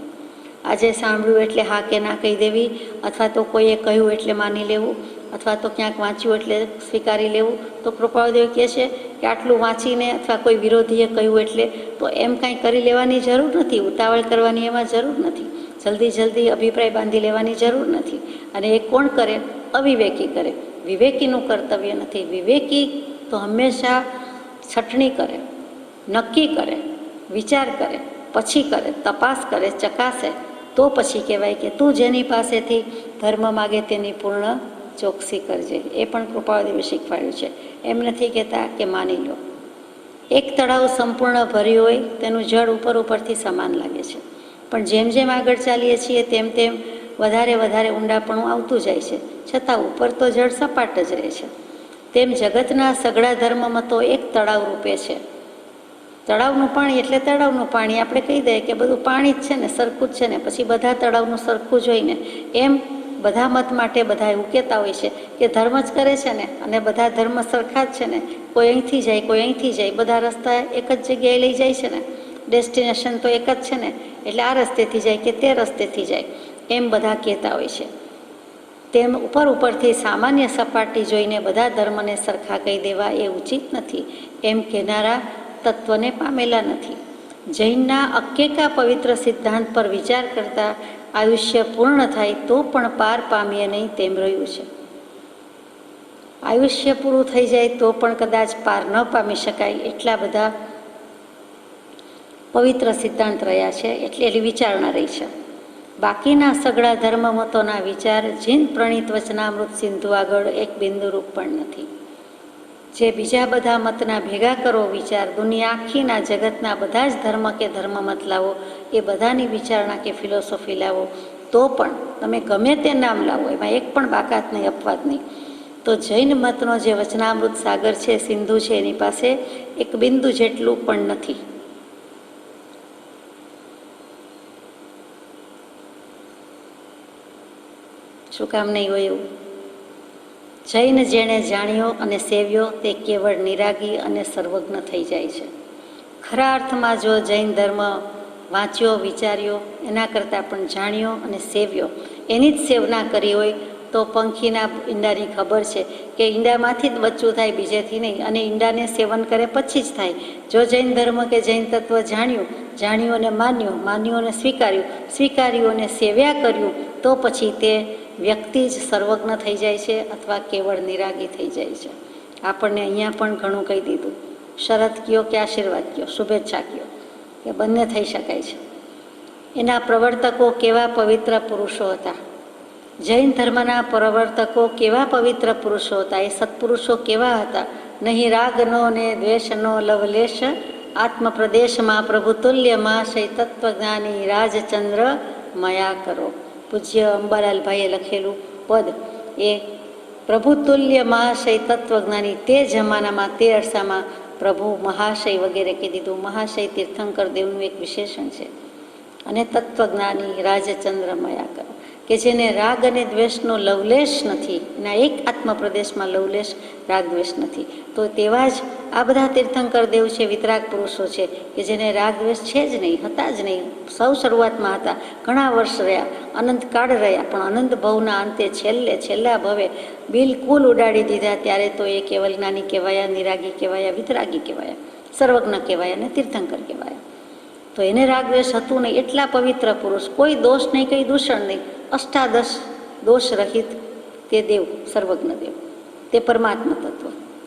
આજે સાંભળ્યું એટલે હા કે ના કહી દેવી, અથવા તો કોઈએ કહ્યું એટલે માની લેવું, અથવા તો ક્યાંક વાંચ્યું એટલે સ્વીકારી લેવું. તો કૃપાળુદેવ કહે છે કે આટલું વાંચીને અથવા કોઈ વિરોધીએ કહ્યું એટલે તો એમ કાંઈ કરી લેવાની જરૂર નથી. ઉતાવળ કરવાની એમાં જરૂર નથી. જલ્દી અભિપ્રાય બાંધી લેવાની જરૂર નથી. અને એ કોણ કરે? અવિવેકી કરે. વિવેકીનું કર્તવ્ય નથી. વિવેકી તો હંમેશા છટણી કરે, નક્કી કરે, વિચાર કરે, પછી કરે, તપાસ કરે, ચકાસે, તો પછી કહેવાય કે તું જેની પાસેથી ધર્મ માગે તેની પૂર્ણ ચોકસી કરજે. એ પણ કૃપાળુદેવે શીખવાડ્યું છે. એમ નથી કહેતા કે માની લો. એક તળાવ સંપૂર્ણ ભર્યું હોય, તેનું જળ ઉપરથી સમાન લાગે છે, પણ જેમ જેમ આગળ ચાલીએ છીએ તેમ તેમ વધારે ઊંડાપણું આવતું જાય છે, છતાં ઉપર તો જળ સપાટ જ રહે છે. તેમ જગતના સઘળા ધર્મમાં તો એક તળાવ રૂપે છે. તળાવનું પાણી એટલે તળાવનું પાણી આપણે કહી દઈએ કે બધું પાણી જ છે ને, સરખું જ છે ને, પછી બધા તળાવનું સરખું જ હોય ને. એમ બધા મત માટે બધા એવું કહેતા હોય છે કે ધર્મ જ કરે છે ને, અને બધા ધર્મ સરખા જ છે ને. કોઈ અહીંથી જાય, કોઈ અહીંથી જાય, બધા રસ્તા એક જ જગ્યાએ લઈ જાય છે ને. ડેસ્ટિનેશન તો એક જ છે ને, એટલે આ રસ્તેથી જાય કે તે રસ્તેથી જાય, એમ બધા કહેતા હોય છે. તેમ ઉપરથી સામાન્ય સપાટી જોઈને બધા ધર્મને સરખા કહી દેવા એ ઉચિત નથી. એમ કહેનારા તત્વને પામેલા નથી. જૈનના અક્કેકા પવિત્ર સિદ્ધાંત પર વિચાર કરતા આયુષ્ય પૂર્ણ થાય તો પણ પાર પામીએ નહીં તેમ રહ્યું છે. આયુષ્ય પૂરું થઈ જાય તો પણ કદાચ પાર ન પામી શકાય એટલા બધા પવિત્ર સિદ્ધાંત રહ્યા છે, એટલે વિચારણા રહી છે. બાકીના સઘળા ધર્મમતોના વિચાર જીન પ્રણીત વચનામૃત સિંધુ આગળ એક બિંદુરૂપ પણ નથી. જે બીજા બધા મતના ભેગા કરો વિચાર, દુનિયા આખીના જગતના બધા જ ધર્મ કે ધર્મમત લાવો, એ બધાની વિચારણા કે ફિલોસોફી લાવો, તો પણ તમે ગમે તે નામ લાવો, એમાં એક પણ બાકાત નહીં, અપવાદ નહીં. તો જૈન મતનો જે વચનામૃત સાગર છે, સિંધુ છે, એની પાસે એક બિંદુ જેટલું પણ નથી. શું કામ નહીં હોય એવું? જૈન જેણે જાણ્યો અને સેવ્યો તે કેવળ નિરાગી અને સર્વજ્ઞ થઈ જાય છે. ખરા અર્થમાં જો જૈન ધર્મ વાંચ્યો, વિચાર્યો, એના કરતાં પણ જાણ્યો અને સેવ્યો, એની જ સેવના કરી હોય, તો તો પંખીના ઈંડાની ખબર છે કે ઈંડામાંથી જ બચ્ચું થાય, બીજેથી નહીં, અને ઈંડાને સેવન કરે પછી જ થાય. જો જૈન ધર્મ કે જૈન તત્વ જાણ્યું અને માન્યું અને સ્વીકાર્યું અને સેવ્યા કર્યું, તો પછી તે વ્યક્તિ જ સર્વજ્ઞ થઈ જાય છે અથવા કેવળ નિરાગી થઈ જાય છે. આપણને અહીંયા પણ ઘણું કહી દીધું. શરત કયો કે આશીર્વાદ કયો, શુભેચ્છા કયો, કે બંને થઈ શકાય છે. એના પ્રવર્તકો કેવા પવિત્ર પુરુષો હતા. જૈન ધર્મના પ્રવર્તકો કેવા પવિત્ર પુરુષો હતા. એ સત્પુરુષો કેવા હતા. નહીં રાગનો ને દ્વેષનો લવલેશ, આત્મપ્રદેશમાં પ્રભુતુલ્યમાં શૈ તત્વજ્ઞાની રાજચંદ્ર મયા કરો. પૂજ્ય અંબાલાલભાઈએ લખેલું પદ એ પ્રભુતુલ્યમાં શૈ તત્વજ્ઞાની, તે જમાનામાં તે અરસામાં પ્રભુ મહાશય વગેરે કહી દીધું. મહાશય તીર્થંકર દેવનું એક વિશેષણ છે. અને તત્વજ્ઞાની રાજચંદ્ર મયા કરો, કે જેને રાગ અને દ્વેષનો લવલેશ નથી, એના એક આત્મપ્રદેશમાં લવલેશ રાગ દ્વેષ નથી. તો તેવા જ આ બધા તીર્થંકર દેવ છે, વિતરાગ પુરુષો છે, કે જેને રાગ દ્વેષ છે જ નહીં, હતા જ નહીં. સૌ શરૂઆતમાં હતા, ઘણા વર્ષ રહ્યા, અનંતકાળ રહ્યા, પણ અનંત ભવના અંતે છેલ્લા ભવે બિલકુલ ઉડાડી દીધા. ત્યારે તો એ કેવલ જ્ઞાની કહેવાયા, નિરાગી કહેવાયા, વિતરાગી કહેવાયા, સર્વજ્ઞ કહેવાયા અને તીર્થંકર કહેવાયા. તો એને રાગદ્વેષ હતું નહીં. એટલા પવિત્ર પુરુષ, કોઈ દોષ નહીં, કંઈ દૂષણ નહીં, અષ્ટાદશ દોષ રહિત તે દેવ, સર્વજ્ઞ દેવ, તે પરમાત્મા તત્વ.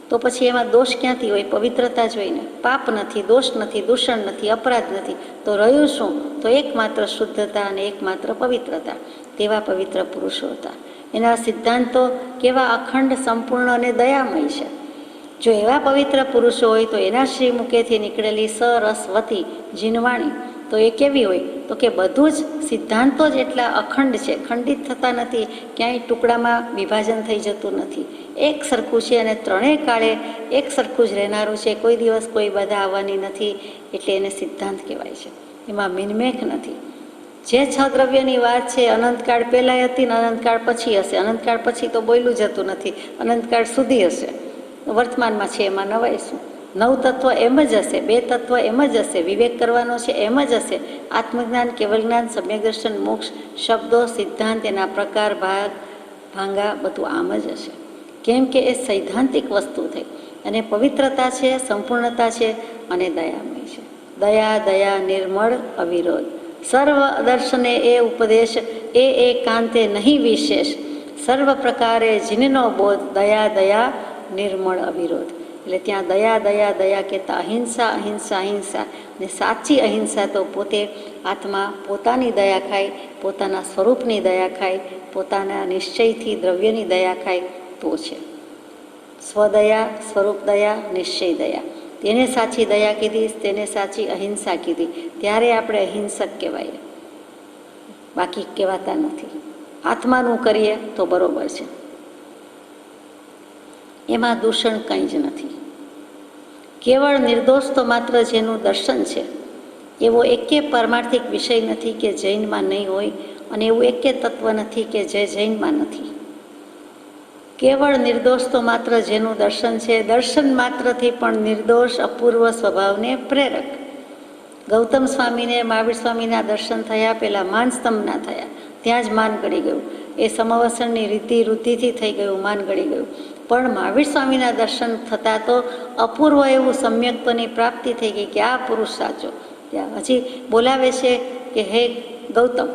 તો પછી એમાં દોષ ક્યાંથી હોય? પવિત્રતા જોઈને. પાપ નથી, દોષ નથી, દૂષણ નથી, અપરાધ નથી, તો રહ્યું શું? તો એકમાત્ર શુદ્ધતા અને એકમાત્ર પવિત્રતા. તેવા પવિત્ર પુરુષો હતા. એના સિદ્ધાંતો કેવા અખંડ, સંપૂર્ણ અને દયામય છે. જો એવા પવિત્ર પુરુષો હોય તો એના શ્રી મુખેથી નીકળેલી સરસ્વતી જીનવાણી તો એ કેવી હોય? તો કે બધું જ સિદ્ધાંતો જ એટલા અખંડ છે, ખંડિત થતા નથી, ક્યાંય ટુકડામાં વિભાજન થઈ જતું નથી. એક સરખું છે અને ત્રણેય કાળે એક સરખું જ રહેનારું છે. કોઈ દિવસ કોઈ બાધા આવવાની નથી, એટલે એને સિદ્ધાંત કહેવાય છે. એમાં મિનમેખ નથી. જે 6 દ્રવ્યની વાત છે, અનંતકાળ પહેલાં હતી ને અનંતકાળ પછી હશે. અનંતકાળ પછી તો બોયલું જતું નથી, અનંતકાળ સુધી હશે. વર્તમાનમાં છે, એમાં નવાય શું? 9 તત્વ એમ જ હશે, 2 તત્વ એમ જ હશે, વિવેક કરવાનો છે એમ જ હશે. આત્મજ્ઞાન, કેવલ જ્ઞાન, સમ્યક દર્શન, મોક્ષ, શબ્દો, સિદ્ધાંત, એના પ્રકાર, ભાંગા બધું આમ જ હશે. કેમ કે એ સૈદ્ધાંતિક વસ્તુ થઈ. અને પવિત્રતા છે, સંપૂર્ણતા છે અને દયામય છે. દયા નિર્મળ અવિરોધ, સર્વ દર્શને એ ઉપદેશ, એ કાંતે નહીં વિશેષ, સર્વ પ્રકારે જીનનો બોધ, દયા નિર્મળ અવિરોધ. એટલે ત્યાં દયા કહેતા અહિંસા. ને સાચી અહિંસા તો પોતે આત્મા પોતાની દયા ખાય, પોતાના સ્વરૂપની દયા ખાય, પોતાના નિશ્ચયથી દ્રવ્યની દયા ખાય તો છે. સ્વદયા, સ્વરૂપ દયા, નિશ્ચય દયા, તેને સાચી દયા કીધી, તેને સાચી અહિંસા કીધી. ત્યારે આપણે અહિંસક કહેવાય, બાકી કહેવાતા નથી. આત્માનું કરીએ તો બરોબર છે, એમાં દૂષણ કંઈ જ નથી. કેવળ નિર્દોષ તો માત્ર જેનું દર્શન છે, એવો એકે પારમાર્થિક વિષય નથી કે જૈનમાં નહીં હોય, અને એવું એકે તત્વ નથી કે જે જૈનમાં નથી. કેવળ નિર્દોષ તો માત્ર જેનું દર્શન છે, દર્શન માત્રથી પણ નિર્દોષ અપૂર્વ સ્વભાવને પ્રેરક. ગૌતમ સ્વામીને મહાવીર સ્વામીના દર્શન થયા, પહેલાં માનસ્તંભના થયા, ત્યાં જ માન ગળી ગયું. એ સમવસનની વૃત્તિથી થઈ ગયું, માન ગળી ગયું. પણ મહાવીર સ્વામીના દર્શન થતાં તો અપૂર્વ એવું સમ્યક્ત્વની પ્રાપ્તિ થઈ ગઈ કે આ પુરુષ સાચો. ત્યાં હજી બોલાવે છે કે હે ગૌતમ,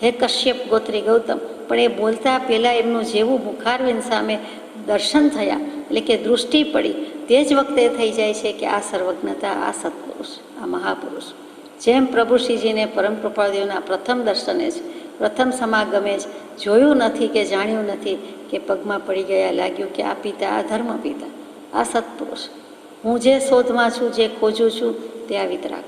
હે કશ્યપ ગોત્રી ગૌતમ, પણ એ બોલતા પહેલાં એમનું જેવું મુખારવિંદ સામે દર્શન થયા, એટલે કે દૃષ્ટિ પડી, તે જ વખતે થઈ જાય છે કે આ સર્વજ્ઞતા, આ સત્પુરુષ, આ મહાપુરુષ. જેમ પ્રભુશ્રીજીને પરમ કૃપાળુદેવના પ્રથમ દર્શને જ, પ્રથમ સમાગમે જ જોયું નથી કે જાણ્યું નથી કે પગમાં પડી ગયા, લાગ્યું કે આ પિતા, આ ધર્મ પિતા, આ સત્પુરુષ, હું જે શોધમાં છું, જે ખોજું છું તે આ વિતરાગ,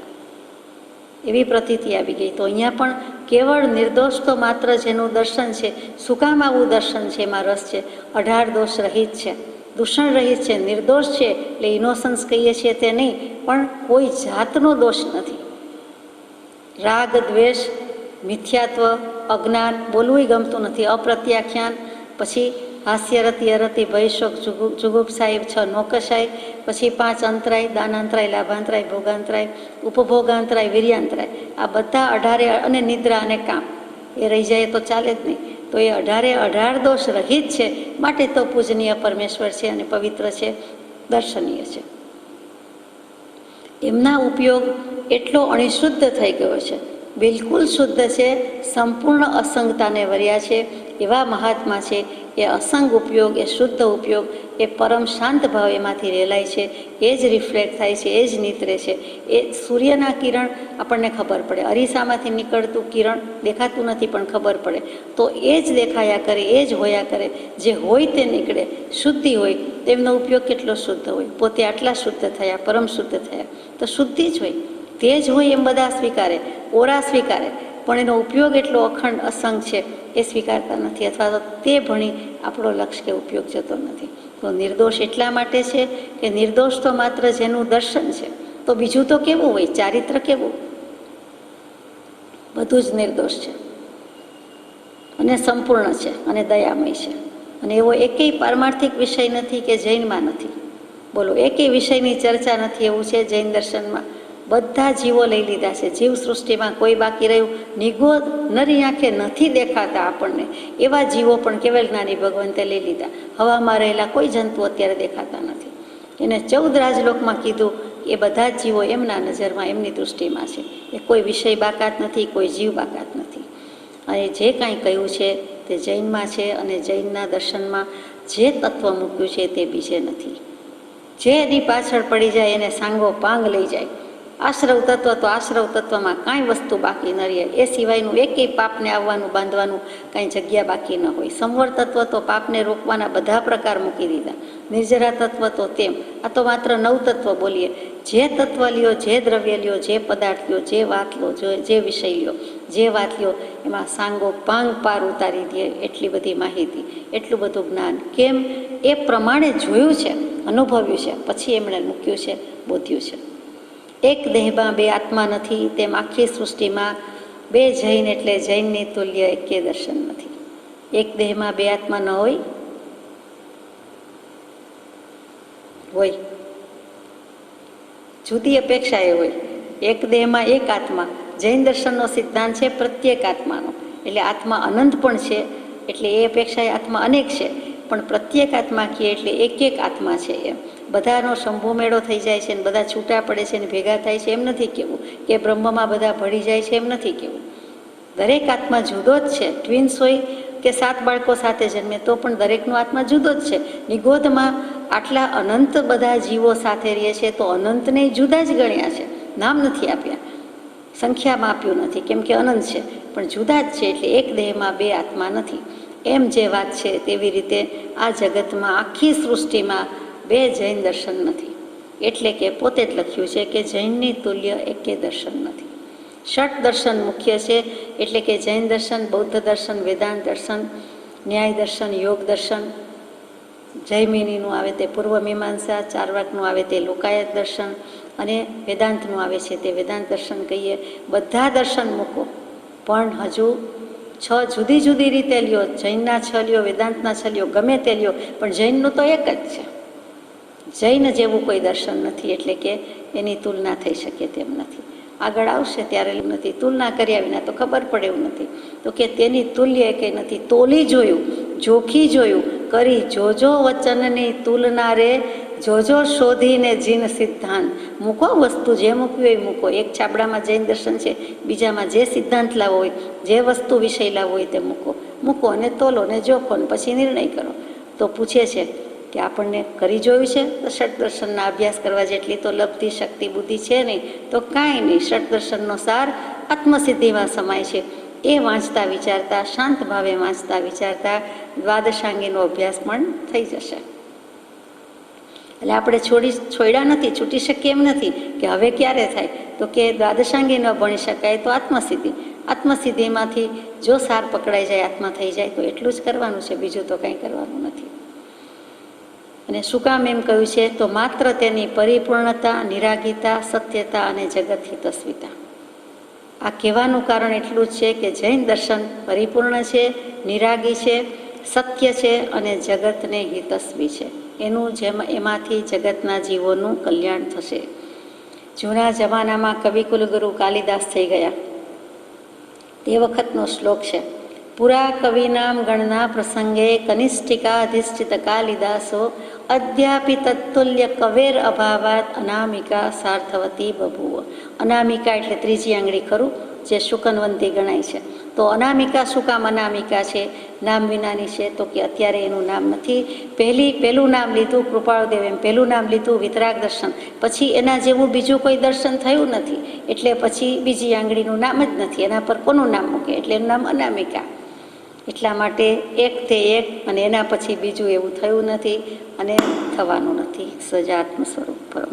એવી પ્રતીતિ આવી ગઈ. તો અહીંયા પણ કેવળ નિર્દોષ તો માત્ર જેનું દર્શન છે. શું કામ આવું દર્શન છે? એમાં રસ છે. 18 દોષ રહિત છે, દૂષણ રહિત છે, નિર્દોષ છે. એટલે ઇનોસન્સ કહીએ છીએ તે નહીં, પણ કોઈ જાતનો દોષ નથી. રાગ, દ્વેષ, મિથ્યાત્વ, અજ્ઞાન, બોલવું ગમતું નથી, અપ્રત્યાખ્યાન, પછી હાસ્યરતિ, અરતિ, ભયશોક, જુગુપ્સાઈ, 6 નોકશાઈ, પછી 5 અંતરાય, દાનાંતરાય, લાભાંતરાય, ભોગાંતરાય, ઉપભોગાંતરાય, વીર્યાંતરાય. આ બધા 18, અને નિદ્રા અને કામ એ રહી જાય તો ચાલે જ નહીં. તો એ 18 દોષ રહિત છે, માટે તો પૂજનીય પરમેશ્વર છે અને પવિત્ર છે, દર્શનીય છે. એમના ઉપયોગ એટલો અણિશુદ્ધ થઈ ગયો છે, બિલકુલ શુદ્ધ છે, સંપૂર્ણ અસંગતાને વર્યા છે એવા મહાત્મા છે. એ અસંગ ઉપયોગ, એ શુદ્ધ ઉપયોગ, એ પરમ શાંત ભાવ એમાંથી રેલાય છે, એ જ રિફ્લેક્ટ થાય છે, એ જ નીતરે છે. એ સૂર્યના કિરણ આપણને ખબર પડે, અરીસામાંથી નીકળતું કિરણ દેખાતું નથી પણ ખબર પડે, તો એ જ દેખાયા કરે, એ જ હોયા કરે, જે હોય તે નીકળે, શુદ્ધિ હોય. તેમનો ઉપયોગ કેટલો શુદ્ધ હોય, પોતે આટલા શુદ્ધ થયા, પરમ શુદ્ધ થયા, તો શુદ્ધિ જ હોય, તે જ હોય એમ બધા સ્વીકારે, ઓરા સ્વીકારે, પણ એનો ઉપયોગ એટલો અખંડ અસંગ છે એ સ્વીકારતા નથી, અથવા તો તે ભણી આપણો લક્ષ્ય કે ઉપયોગ જતો નથી. તો નિર્દોષ એટલા માટે છે કે નિર્દોષ તો માત્ર જેનું દર્શન છે, તો બીજું તો કેવું હોય, ચારિત્ર કેવું, બધું જ નિર્દોષ છે અને સંપૂર્ણ છે અને દયામય છે. અને એવો એકેય પારમાર્થિક વિષય નથી કે જૈનમાં નથી. બોલો, એકેય વિષયની ચર્ચા નથી એવું છે જૈન દર્શનમાં. બધા જીવો લઈ લીધા છે, જીવ સૃષ્ટિમાં કોઈ બાકી રહ્યું, નિગોદ નરી આંખે નથી દેખાતા આપણને એવા જીવો પણ કેવલ જ્ઞાની ભગવંતે લઈ લીધા. હવામાં રહેલા કોઈ જંતુ અત્યારે દેખાતા નથી. એને 14 રાજલોકમાં કીધું એ બધા જ જીવો એમના નજરમાં, એમની દૃષ્ટિમાં છે. એ કોઈ વિષય બાકાત નથી, કોઈ જીવ બાકાત નથી. અને જે કાંઈ કહ્યું છે તે જૈનમાં છે, અને જૈનના દર્શનમાં જે તત્વ મૂક્યું છે તે બીજે નથી. જે એની પાછળ પડી જાય એને સાંગો પાંગ લઈ જાય. આશ્રવ તત્વ તો આશ્રવ તત્વમાં કાંઈ વસ્તુ બાકી ન રહે, એ સિવાયનું એકેય પાપને આવવાનું બાંધવાનું કાંઈ જગ્યા બાકી ન હોય. સંવર તત્વ તો પાપને રોકવાના બધા પ્રકાર મૂકી દીધા, નિર્જરા તત્વ તો તેમ. આ તો માત્ર 9 તત્વ બોલીએ. જે તત્વ લ્યો, જે દ્રવ્ય લ્યો, જે પદાર્થ લ્યો, જે વાત લો, જે વિષય લ્યો, જે વાત લ્યો, એમાં સાંગો પાંગ પાર ઉતારી દે. એટલી બધી માહિતી, એટલું બધું જ્ઞાન. કેમ? એ પ્રમાણે જોયું છે, અનુભવ્યું છે, પછી એમણે મૂક્યું છે, બોધ્યું છે. એક દેહમાં 2 આત્મા નથી, તેમ આખી સૃષ્ટિમાં 2 જૈન એટલે જૈનની તુલ્ય એકે દર્શન નથી. એક દેહમાં 2 આત્મા ન હોય? હોય. જુદી અપેક્ષા એ હોય. એક દેહમાં 1 આત્મા. જૈન દર્શનનો સિદ્ધાંત છે પ્રત્યેક આત્માનો, એટલે આત્મા અનંત પણ છે, એટલે એ અપેક્ષા આત્મા અનેક છે, પણ પ્રત્યેક આત્મા કહીએ એટલે એક આત્મા છે. એમ બધાનો શંભુ મેળો થઈ જાય છે ને બધા છૂટા પડે છે ને ભેગા થાય છે એમ નથી કહેવું, કે બ્રહ્મમાં બધા ભળી જાય છે એમ નથી કહેવું. દરેક આત્મા જુદો જ છે. ટ્વિન્સ હોય કે 7 બાળકો સાથે જન્મે તો પણ દરેકનો આત્મા જુદો જ છે. નિગોદમાં આટલા અનંત બધા જીવો સાથે રહે છે તો અનંતને જુદા જ ગણ્યા છે, નામ નથી આપ્યા, સંખ્યામાં આપ્યું નથી, કેમ કે અનંત છે, પણ જુદા જ છે. એટલે એક દેહમાં 2 આત્મા નથી એમ જે વાત છે, તેવી રીતે આ જગતમાં આખી સૃષ્ટિમાં 2 જૈન દર્શન નથી. એટલે કે પોતે જ લખ્યું છે કે જૈનની તુલ્ય એકે દર્શન નથી. 6 દર્શન મુખ્ય છે, એટલે કે જૈન દર્શન, બૌદ્ધ દર્શન, વેદાંત દર્શન, ન્યાય દર્શન, યોગ દર્શન. જૈમિનીનું આવે તે પૂર્વ મીમાંસા, ચારવાકનું આવે તે લોકાયત દર્શન, અને વેદાંતનું આવે છે તે વેદાંત દર્શન કહીએ. બધા દર્શન મૂકો, પણ હજુ 6 જુદી જુદી રીતે લ્યો. જૈનના 6 લ્યો, વેદાંતના 6 લ્યો, ગમે તે લ્યો, પણ જૈનનું તો એક જ છે. જૈન જેવું કોઈ દર્શન નથી, એટલે કે એની તુલના થઈ શકે તેમ નથી. આગળ આવશે ત્યારે નથી, તુલના કર્યા વિના તો ખબર પડે એવું નથી. તો કે તેની તુલ્ય કંઈ નથી. તોલી જોયું, જોખી જોયું, કરી જોજો વચનની તુલના રે, જોજો શોધીને જીન સિદ્ધાંત. મૂકો વસ્તુ, જે મૂક્યું એ મૂકો. એક છાબડામાં જૈન દર્શન છે, બીજામાં જે સિદ્ધાંત લાવો હોય, જે વસ્તુ વિષય લાવવો હોય તે મૂકો અને તોલો ને જોખો ને પછી નિર્ણય કરો. તો પૂછે છે કે આપણને કરી જોયું છે? તો ષટદર્શનના અભ્યાસ કરવા જેટલી તો લબ્ધિ, શક્તિ, બુદ્ધિ છે નહીં, તો કાંઈ નહીં. ષટદર્શનનો સાર આત્મસિદ્ધિમાં સમાય છે. એ વાંચતા વિચારતા, શાંત ભાવે વાંચતા વિચારતા દ્વાદશાંગીનો અભ્યાસ પણ થઈ જશે. એટલે આપણે છોડ્યા નથી, છૂટી શકીએ એમ નથી કે હવે ક્યારે થાય. તો કે દ્વાદશાંગી ન ભણી શકાય તો આત્મસિદ્ધિ. આત્મસિદ્ધિમાંથી જો સાર પકડાઈ જાય, આત્મા થઈ જાય, તો એટલું જ કરવાનું છે, બીજું તો કંઈ કરવાનું નથી. અને શું કામ એમ કહ્યું છે? તો માત્ર તેની પરિપૂર્ણતા, નિરાગીતા, સત્યતા અને જગત હિતસ્વીતા. આ કહેવાનું કારણ એટલું જ છે કે જૈન દર્શન પરિપૂર્ણ છે, નિરાગી છે, સત્ય છે અને જગતને હિતસ્વી છે. એમાંથી જગતના જીવોનું કલ્યાણ થશે. જૂના જમાનામાં કવિકુલગુરુ કાલિદાસ થઈ ગયા તે વખતનો શ્લોક છે. પુરા કવિનામ ગણના પ્રસંગે કનિષ્ઠિકાધિષ્ઠિત કાલિદાસો અદ્યાપી તત્તુલ્ય કવેર અભાવાત અનામિકા સાર્થવતી બભૂવ. અનામિકા એટલે ત્રીજી આંગળી ખરું, જે શુકનવંતી ગણાય છે. તો અનામિકા શું કામ અનામિકા છે, નામ વિનાની છે? તો કે અત્યારે એનું નામ નથી. પહેલું નામ લીધું કૃપાળુદેવ, એમ પહેલું નામ લીધું વિતરાગ દર્શન, પછી એના જેવું બીજું કોઈ દર્શન થયું નથી, એટલે પછી બીજી આંગળીનું નામ જ નથી. એના પર કોનું નામ મૂકે? એટલે એનું નામ અનામિકા. એટલા માટે એક તે એક, અને એના પછી બીજું એવું થયું નથી અને થવાનું નથી. સજાત્મ સ્વરૂપ પર